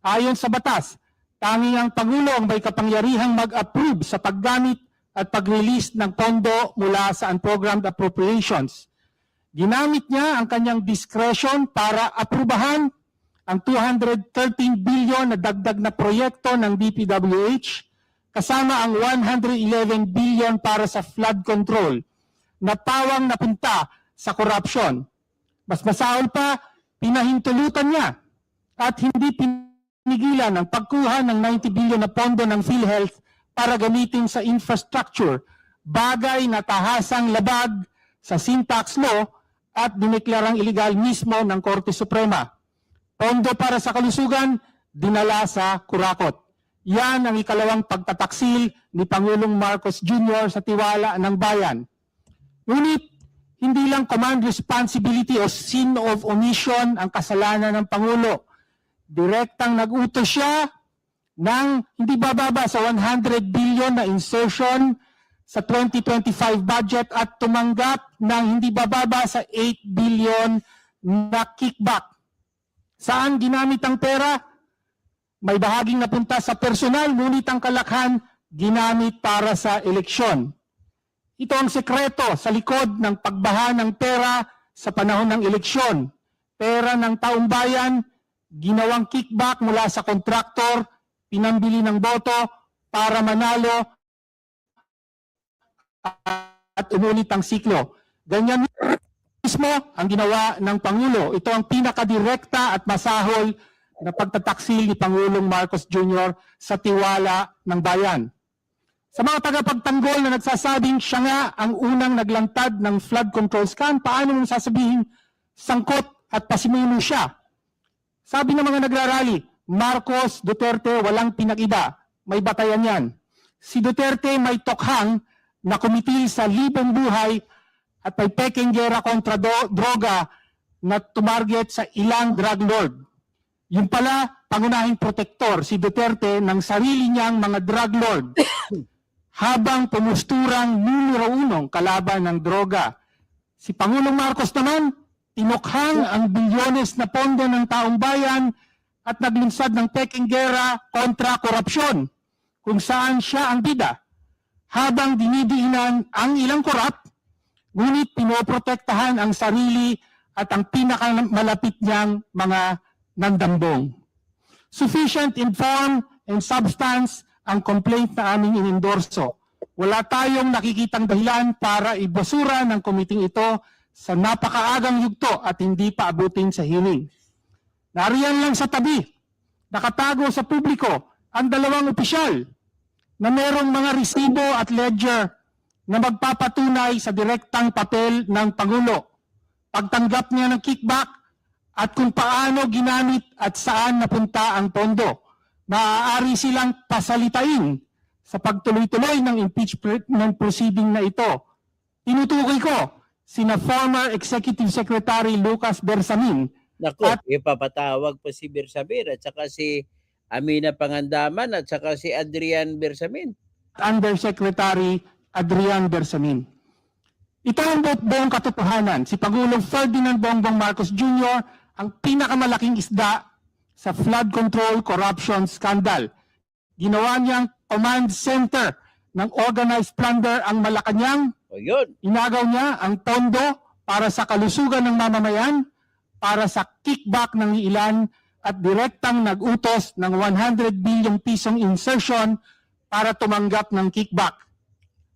Ayon sa batas, tanging ang Pangulo ang may kapangyarihang mag-approve sa paggamit at pag-release ng pondo mula sa unprogrammed appropriations. Ginamit niya ang kanyang discretion para aprubahan ang 213 billion na dagdag na proyekto ng DPWH kasama ang 111 billion para sa flood control na pawang napunta sa corruption. Mas masahol pa, pinahintulutan niya at hindi pinigilan ang pagkuha ng 90 billion na pondo ng PhilHealth para gamitin sa infrastructure, bagay na tahasang labag sa syntax law at dineklarang iligal mismo ng Korte Suprema. Pondo para sa kalusugan, dinala sa kurakot. Yan ang ikalawang pagtataksil ni Pangulong Marcos Jr. sa tiwala ng bayan. Ngunit, hindi lang command responsibility o sin of omission ang kasalanan ng Pangulo. Direktang nag-utos siya ng hindi bababa sa 100 billion na insertion sa 2025 budget at tumanggap ng hindi bababa sa 8 billion na kickback. Saan ginamit ang pera? May bahaging napunta sa personal, ngunit ang kalakhan ginamit para sa eleksyon. Ito ang sekreto sa likod ng pagbaha ng pera sa panahon ng eleksyon. Pera ng taong bayan, ginawang kickback mula sa kontraktor, pinambili ng boto para manalo at umulit ang siklo. Ganyan mismo ang ginawa ng Pangulo. Ito ang pinakadirekta at masahol na pagtataksil ni Pangulong Marcos Jr. sa tiwala ng bayan. Sa mga tagapagtanggol na nagsasabing siya nga ang unang naglantad ng flood control scam, paano mong sasabihin sangkot at pasimuno siya? Sabi ng mga nagrarally, Marcos, Duterte, walang pinag-iba. May batayan yan. Si Duterte may tokhang na kumitil sa libong buhay at may peking gera kontra droga na tumarget sa ilang drug lord. Yung pala, pangunahing protektor si Duterte ng sarili niyang mga drug lord habang pumusturang numero 1 kalaban ng droga. Si Pangulong Marcos naman, tinukhang ang bilyones na pondo ng taong bayan at naglunsad ng peking gera kontra korupsyon, kung saan siya ang bida. Habang dinidiinan ang ilang korap, ngunit pinoprotektahan ang sarili at ang pinakamalapit niyang mga nandambong. Sufficient in form and substance ang complaint na aming inendorso. Wala tayong nakikitang dahilan para ibasura ng komiting ito sa napakaagang yugto at hindi pa abutin sa hearing. Nariyan lang sa tabi, nakatago sa publiko ang dalawang opisyal na merong mga resibo at ledger na magpapatunay sa direktang papel ng Pangulo, pagtanggap niya ng kickback at kung paano ginamit at saan napunta ang pondo. Maaari silang pasalitain sa pagtuloy-tuloy ng impeachment proceeding na ito. Tinutukoy ko sina former Executive Secretary Lucas Bersamin. Naku, ipapatawag pa si Bersamin at saka si Amina Pangandaman at saka si Adrian Bersamin. Undersecretary Adrian Bersamin. Ito ang buong katotohanan. Si Pangulong Ferdinand Bongbong Marcos Jr. ang pinakamalaking isda sa flood control corruption scandal. Ginawa niyang command center ng organized plunder ang Malacanang. O yun. Inagaw niya ang pondo para sa kalusugan ng mamamayan, para sa kickback ng ilan at direktang nag-utos ng 100 bilyong pisong insertion para tumanggap ng kickback.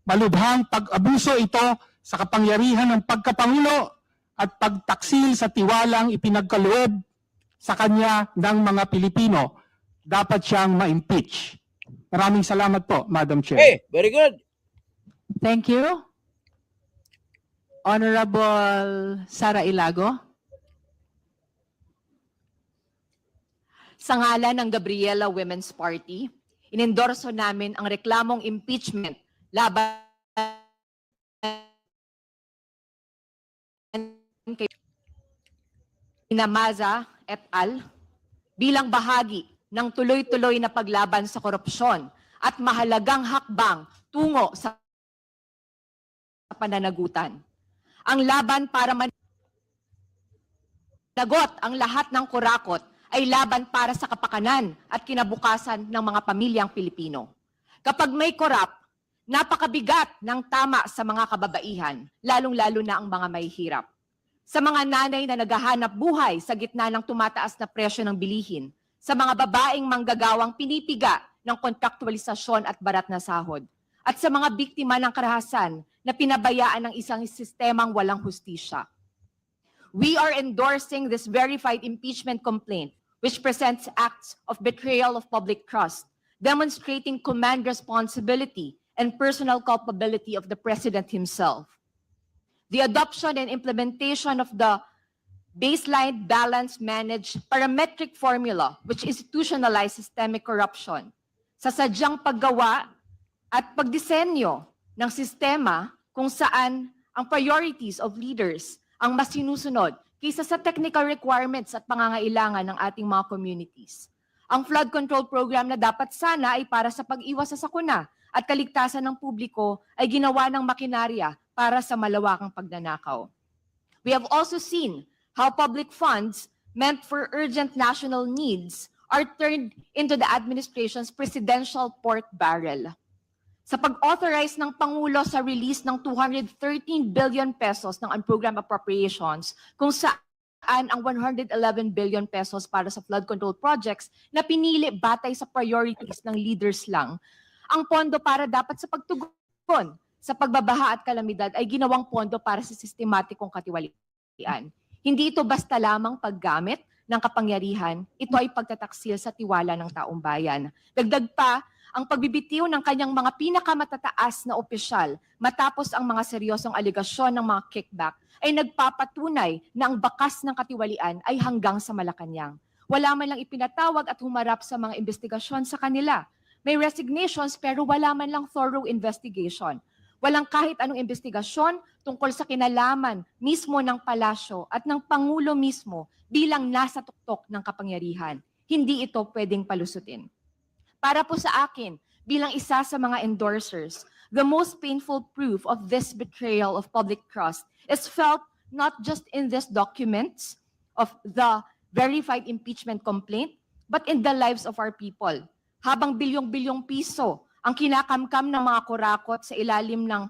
Malubhang pag-abuso ito sa kapangyarihan ng pagkapangulo at pagtaksil sa tiwalang ipinagkaloob sa kanya ng mga Pilipino. Dapat siyang ma-impeach. Maraming salamat po, Madam Chair. Hey, very good. Thank you. Honorable Sara Ilago. Sa ngalan ng Gabriela Women's Party, inendorso namin ang reklamong impeachment laban kay Inamaza et al. Bilang bahagi ng tuloy-tuloy na paglaban sa korupsyon at mahalagang hakbang tungo sa pananagutan. Ang laban para managot ang lahat ng kurakot ay laban para sa kapakanan at kinabukasan ng mga pamilyang Pilipino. Kapag may korap, napakabigat ng tama sa mga kababaihan, lalong-lalo na ang mga mahihirap. Sa mga nanay na naghahanap buhay sa gitna ng tumataas na presyo ng bilihin, sa mga babaeng manggagawang pinipiga ng kontraktualisasyon at barat na sahod, at sa mga biktima ng karahasan na pinabayaan ng isang sistemang walang hustisya. We are endorsing this verified impeachment complaint, which presents acts of betrayal of public trust, demonstrating command responsibility and personal culpability of the President himself. The adoption and implementation of the baseline balance managed parametric formula, which institutionalized systemic corruption, sa sadyang paggawa at pagdisenyo ng sistema kung saan ang priorities of leaders ang mas sinusunod kaysa sa technical requirements at pangangailangan ng ating mga communities. Ang flood control program na dapat sana ay para sa pag-iwas sa sakuna at kaligtasan ng publiko ay ginawa ng makinarya para sa malawakang pagnanakaw. We have also seen how public funds meant for urgent national needs are turned into the administration's presidential pork barrel. Sa pag-authorize ng Pangulo sa release ng 213 billion pesos ng unprogrammed appropriations, kung saan ang 111 billion pesos para sa flood control projects na pinili batay sa priorities ng leaders lang, ang pondo para dapat sa pagtugon sa pagbabaha at kalamidad ay ginawang pondo para sa sistematikong katiwalian. Hindi ito basta lamang paggamit ng kapangyarihan, ito ay pagtataksil sa tiwala ng taong bayan. Dagdag pa, ang pagbibitiw ng kanyang mga pinakamatataas na opisyal matapos ang mga seryosong aligasyon ng mga kickback ay nagpapatunay na ang bakas ng katiwalian ay hanggang sa Malacanang. Wala man lang ipinatawag at humarap sa mga investigasyon sa kanila. May resignations pero wala man lang thorough investigation. Walang kahit anong investigasyon tungkol sa kinalaman mismo ng palasyo at ng Pangulo mismo bilang nasa tuktok ng kapangyarihan. Hindi ito pwedeng palusutin. Para po sa akin, bilang isa sa mga endorsers, the most painful proof of this betrayal of public trust is felt not just in these documents of the verified impeachment complaint, but in the lives of our people. Habang bilyong-bilyong piso ang kinakamkam ng mga kurakot sa ilalim ng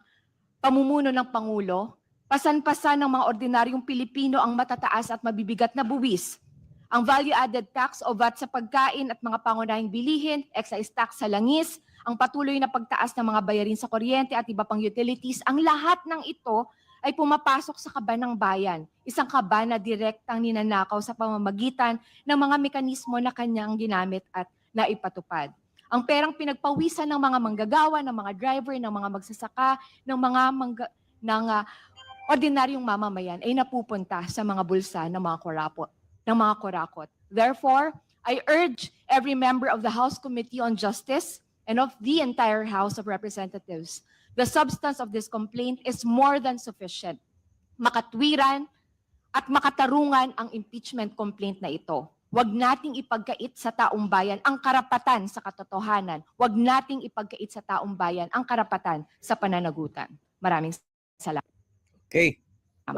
pamumuno ng Pangulo, pasan-pasan ng mga ordinaryong Pilipino ang matataas at mabibigat na buwis. Ang value-added tax o VAT sa pagkain at mga pangunahing bilihin, excise tax sa langis, ang patuloy na pagtaas ng mga bayarin sa kuryente at iba pang utilities, ang lahat ng ito ay pumapasok sa kaban ng bayan. Isang kaban na direktang ninanakaw sa pamamagitan ng mga mekanismo na kanyang ginamit at naipatupad. Ang perang pinagpawisan ng mga manggagawa, ng mga driver, ng mga magsasaka, ng ordinaryong mamamayan ay napupunta sa mga bulsa ng mga kurakot. Therefore, I urge every member of the House Committee on Justice and of the entire House of Representatives, the substance of this complaint is more than sufficient. Makatwiran at makatarungan ang impeachment complaint na ito. Huwag nating ipagkait sa taong bayan ang karapatan sa katotohanan. Huwag nating ipagkait sa taong bayan ang karapatan sa pananagutan. Maraming salamat. Okay.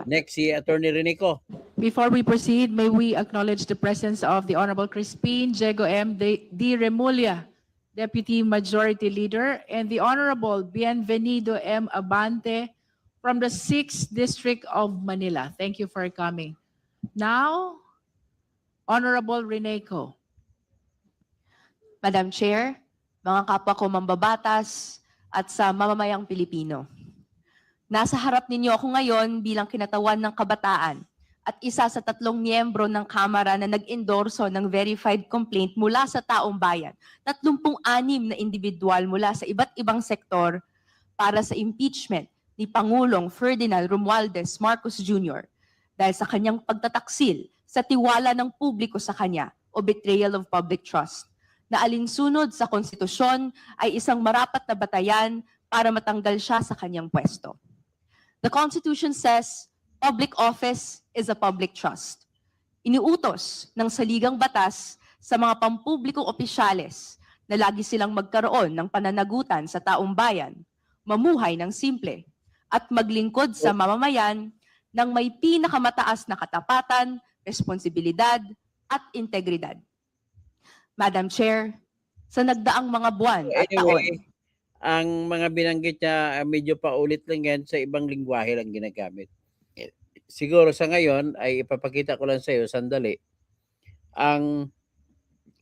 Next, si Attorney Renico. Before we proceed, may we acknowledge the presence of the Honorable Crispin Diego M. D. Remulla, Deputy Majority Leader, and the Honorable Bienvenido M. Abante from the 6th District of Manila. Thank you for coming. Now, Honorable Reneco. Madam Chair, mga kapwa ko mambabatas at sa mamamayang Pilipino. Nasa harap ninyo ako ngayon bilang kinatawan ng kabataan at isa sa 3 miyembro ng Kamara na nag-endorso ng verified complaint mula sa taong bayan. 36 na individual mula sa iba't ibang sektor para sa impeachment ni Pangulong Ferdinand Romualdez Marcos Jr. dahil sa kanyang pagtataksil sa tiwala ng publiko sa kanya o betrayal of public trust na alinsunod sa konstitusyon ay isang marapat na batayan para matanggal siya sa kanyang pwesto. The Constitution says public office is a public trust. Iniutos ng saligang batas sa mga pampublikong opisyales na lagi silang magkaroon ng pananagutan sa taong bayan, mamuhay ng simple, at maglingkod sa mamamayan ng may pinakamataas na katapatan, responsibilidad, at integridad. Madam Chair, sa nagdaang mga buwan at taon, Anyway, ang mga binanggit niya, medyo paulit lang yan, sa ibang lingwahe lang ginagamit. Siguro sa ngayon ay ipapakita ko lang sa iyo sandali ang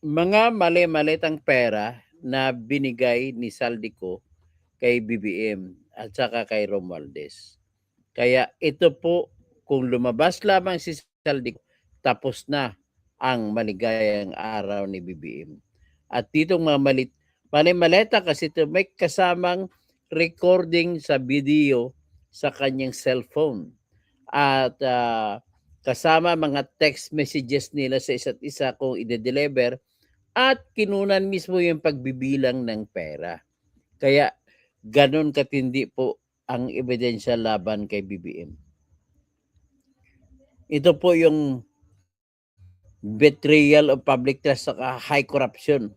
mga mali-malitang pera na binigay ni Saldico kay BBM at saka kay Romualdez. Kaya ito po, kung lumabas lamang si Saldico, tapos na ang maligayang araw ni BBM. At ditong mga mali-maleta kasi ito may kasamang recording sa video sa kanyang cellphone. At kasama mga text messages nila sa isa't isa kung ide-deliver at kinunan mismo yung pagbibilang ng pera. Kaya ganun katindi po ang ebidensya laban kay BBM. Ito po yung betrayal of public trust sa high corruption,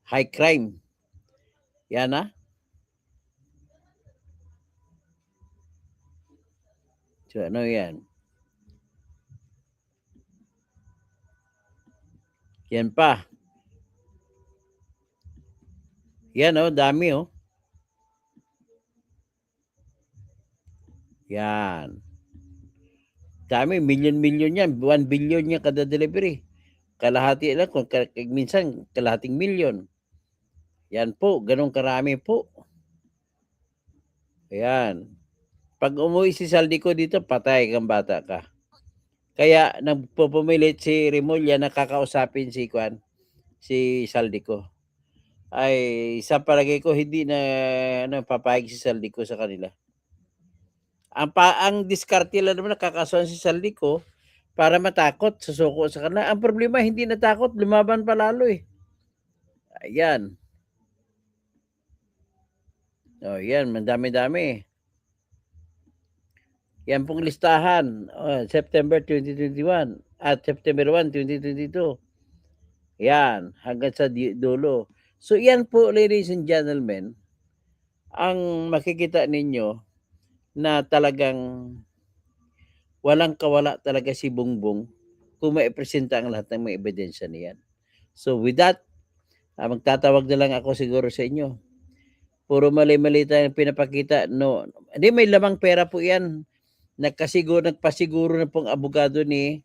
high crime. Yan na. So ano yan? Yan pa. Yan dami Yan. Dami, million yan. 1 billion yan kada delivery. Kalahati lang, minsan kalahating milyon. Yan po, ganun karami po. Ayan. Pag umuwi si Saldico dito, patay kang bata ka. Kaya nagpupumilit si Remulla na kakausapin si Saldico. Ay sa palagay ko hindi na papayag si Saldico sa kanila. Ang diskarte lang naman nakakasuhan si Saldico para matakot, susuko sa kanila. Ang problema hindi natakot, lumaban pa lalo eh. Ayan. Yan, madami-dami. Yan pong listahan, September 2021 at September 1, 2022. Yan, hanggang sa dulo. So yan po, ladies and gentlemen, ang makikita ninyo na talagang walang kawala talaga si Bongbong kung maipresenta ang lahat ng mga ebidensya niyan. So with that, magtatawag na lang ako siguro sa inyo. Puro mali-mali tayong pinapakita. No, hindi, may lamang pera po yan. Nagpasiguro na pong abogado ni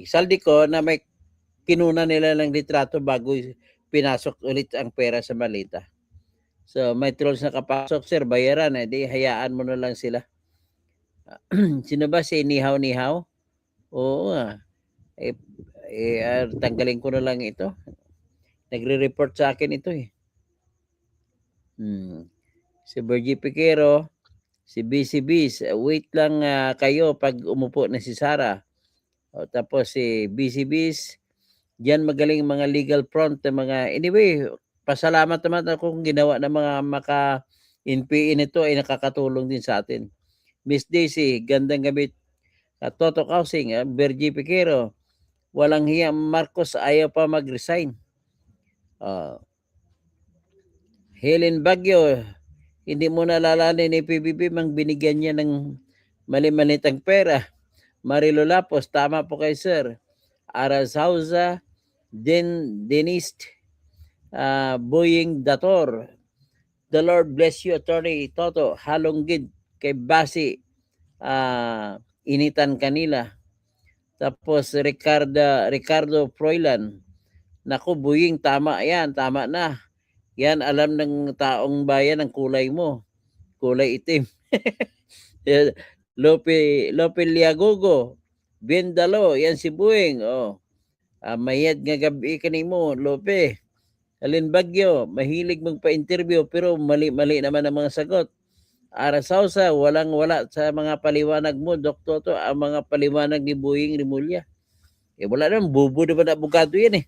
Saldico na may kinuna nila ng litrato bago pinasok ulit ang pera sa malita. So may trolls na kapasok, sir, bayaran, di hayaan mo na lang sila. Sino ba si Nihaw? Oo tanggalin ko na lang ito. Nagre-report sa akin ito eh. Si Bergie Piquero, si BCBs, wait lang kayo pag umupo na si Sara. Tapos si BCBs, diyan magaling mga legal front, mga anyway, pasalamat naman ako kung ginawa ng mga maka-NPA nito ay nakakatulong din sa atin. Miss Daisy, gandang gabi. Toto Kausing, Bergie Piquero, walang hiya, Marcos ayaw pa mag-resign. Helen Baguio, hindi mo nalalanin ni PBB mang binigyan niya ng mali-malitang pera. Marilo Lapos, tama po kay sir. Aras Hausa, Denist, Boying Dator. The Lord bless you, Attorney Toto. Halonggid kay Basi, initan kanila. Tapos Ricardo Froilan. Naku, Boying, tama yan, tama na. Yan, alam ng taong bayan ang kulay mo. Kulay itim. Lope Liagogo, Bendalo, yan si Bueng. Mayad nga gabi kanimo, Lope. Alin Bagyo, mahilig magpa-interview pero mali-mali naman ang mga sagot. Arasausa, walang-wala sa mga paliwanag mo, Dr. Toto, ang mga paliwanag ni Boying Rimulya. Eh, wala naman, bubo naman na abogado yan eh.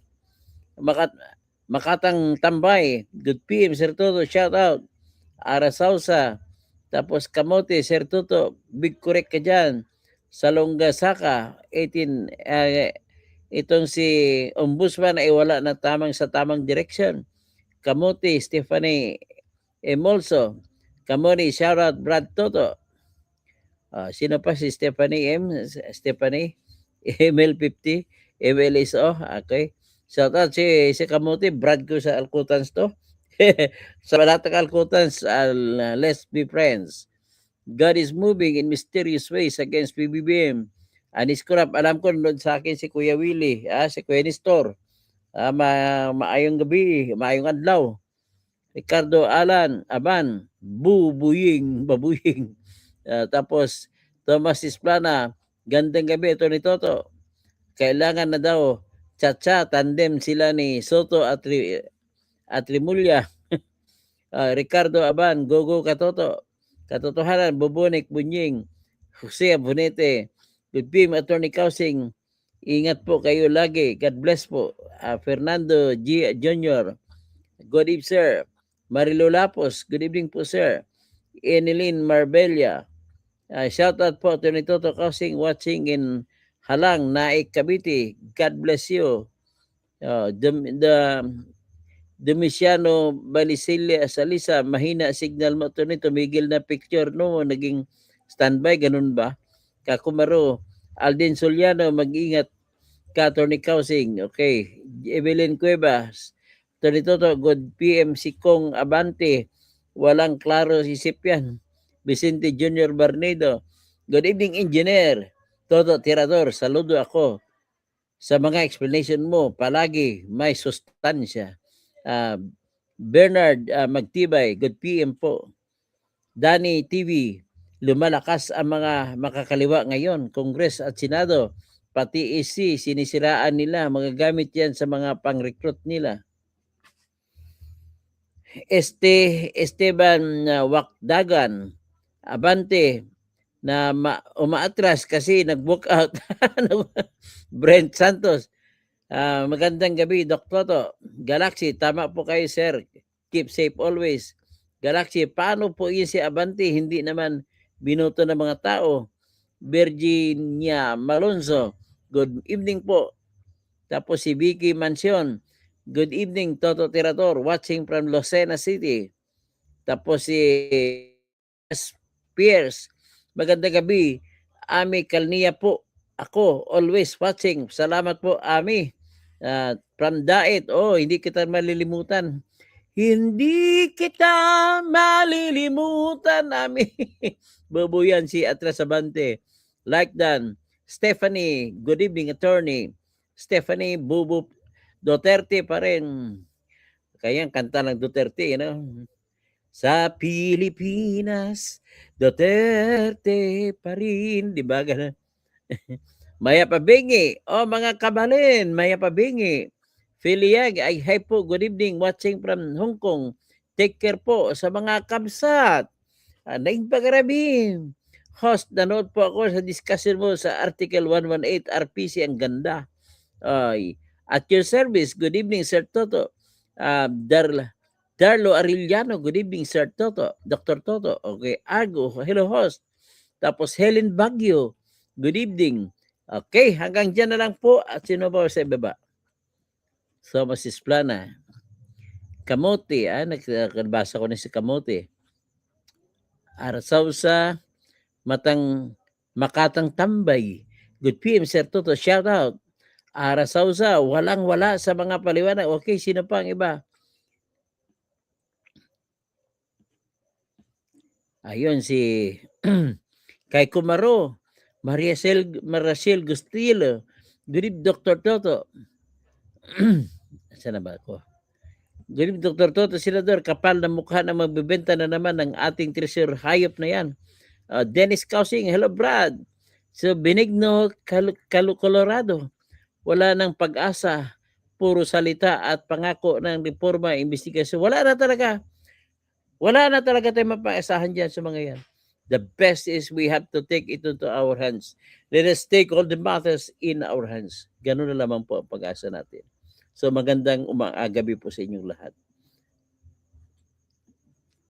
Makatang Tambay, good PM, Sir Toto, shout out. Arasausa, tapos Kamote, Sir Toto, big correct ka dyan. Salonga Saka, 18, itong si Ombudsman ay wala na sa tamang direction. Kamote, Stephanie Emolso, Kamote, shout out Brad Toto. Sino pa si Stephanie M? Stephanie ML50, MLSO, okay. Shout out si Kamote, Brad ko sa Alcutans to. Sa lahat ng Alcutans, let's be friends. God is moving in mysterious ways against PBBM. Anis Kurap, alam ko nanood sa akin si Kuya Willie, si Kuya Nestor. Maayong gabi, maayong adlaw. Ricardo Alan, Aban, babuying. Tapos, Thomas Isplana, gandang gabi, ito ni Toto. Kailangan na daw, cha-cha, tandem sila ni Soto at Rimulya. Ricardo Aban, go ka Toto. Katotohanan, Bubunik, Bunying, Jose Abonete, good PM, Attorney Kausing, ingat po kayo lagi. God bless po. Fernando G. Jr., good evening, sir. Marilo Lapos, good evening po, sir. Enilyn Marbella, shout out po, Attorney Toto Kausing, watching in Halang, Naik, Cavite. God bless you. Domiciano Balisilia Salisa, mahina signal mo, Attorney, tumigil na picture no, naging standby, ganun ba? Kakumaro, Alden Soliano, mag-ingat ka, Attorney Kausing. Okay. Evelyn Cuevas, Attorney Toto, good PM, si Kong Abante, walang klaro isip yan. Vicente Junior Barnedo, good evening, Engineer. Toto Tirador, saludo ako sa mga explanation mo, palagi may sustansya. Bernard Magtibay, good PM po. Danny TV, lumalakas ang mga makakaliwa ngayon, Congress at Senado, pati EC, sinisiraan nila, magagamit yan sa mga pang-recruit nila. Esteban Wakdagan, Abante, na umaatras kasi nag-book out. Brent Santos, magandang gabi, Dr. Toto. Galaxy, tama po kayo, sir. Keep safe always. Galaxy, paano po yun si Abante? Hindi naman binoto ng mga tao. Virginia Malonzo, good evening po. Tapos si Vicky Mansion, good evening, Toto Tirador, watching from Lucena City. Tapos si Pierce, magandang gabi. Ami Kalnia po, ako, always watching. Salamat po, Ami. From Daet, hindi kita malilimutan. Hindi kita malilimutan, Ami. Bubuyan si Atlas Abante. Like Dan. Stephanie, good evening, attorney. Stephanie Bubu Duterte pa rin. Kaya kanta ng Duterte, you know? Sa Pilipinas, Duterte pa rin. Di ba? Maya Pabingi. Mga kabalin, Maya Pabingi. Filiag, ay hi po, good evening, watching from Hong Kong. Take care po sa mga kamsat. Naing pagarabing. Host, nanood po ako sa discussion mo sa Article 118 RPC, ang ganda. At your service, good evening, Sir Toto. Darlo Arellano, good evening, Sir Toto. Dr. Toto, okay. Argo, hello host. Tapos Helen Baguio, good evening. Okay, hanggang dyan na lang po. At sino ba sa baba? So, Mrs. Plana. Kamote, nagbasa ko na si Kamote. Arasausa, Makatang Tambay. Good PM, Sir Toto. Shout out. Arasausa, walang-wala sa mga paliwanag. Okay, sino pa ang iba? Ayun, si Kay Kumaro, Maricel Gustillo. Good evening, Dr. Toto. Saan na ba ako? Good evening, Dr. Toto, Senador. Kapal na mukha na magbibenta na naman ng ating treasure. Hayop na yan. Dennis Kausing, hello Brad. So Benigno, Colorado, wala nang pag-asa, puro salita at pangako ng reforma, investigasyon. Wala na talaga. Wala na talaga tayong mapaasahan dyan sa mga yan. The best is we have to take it into our hands. Let us take all the matters in our hands. Ganun na lamang po ang pag-asa natin. So magandang gabi po sa inyong lahat.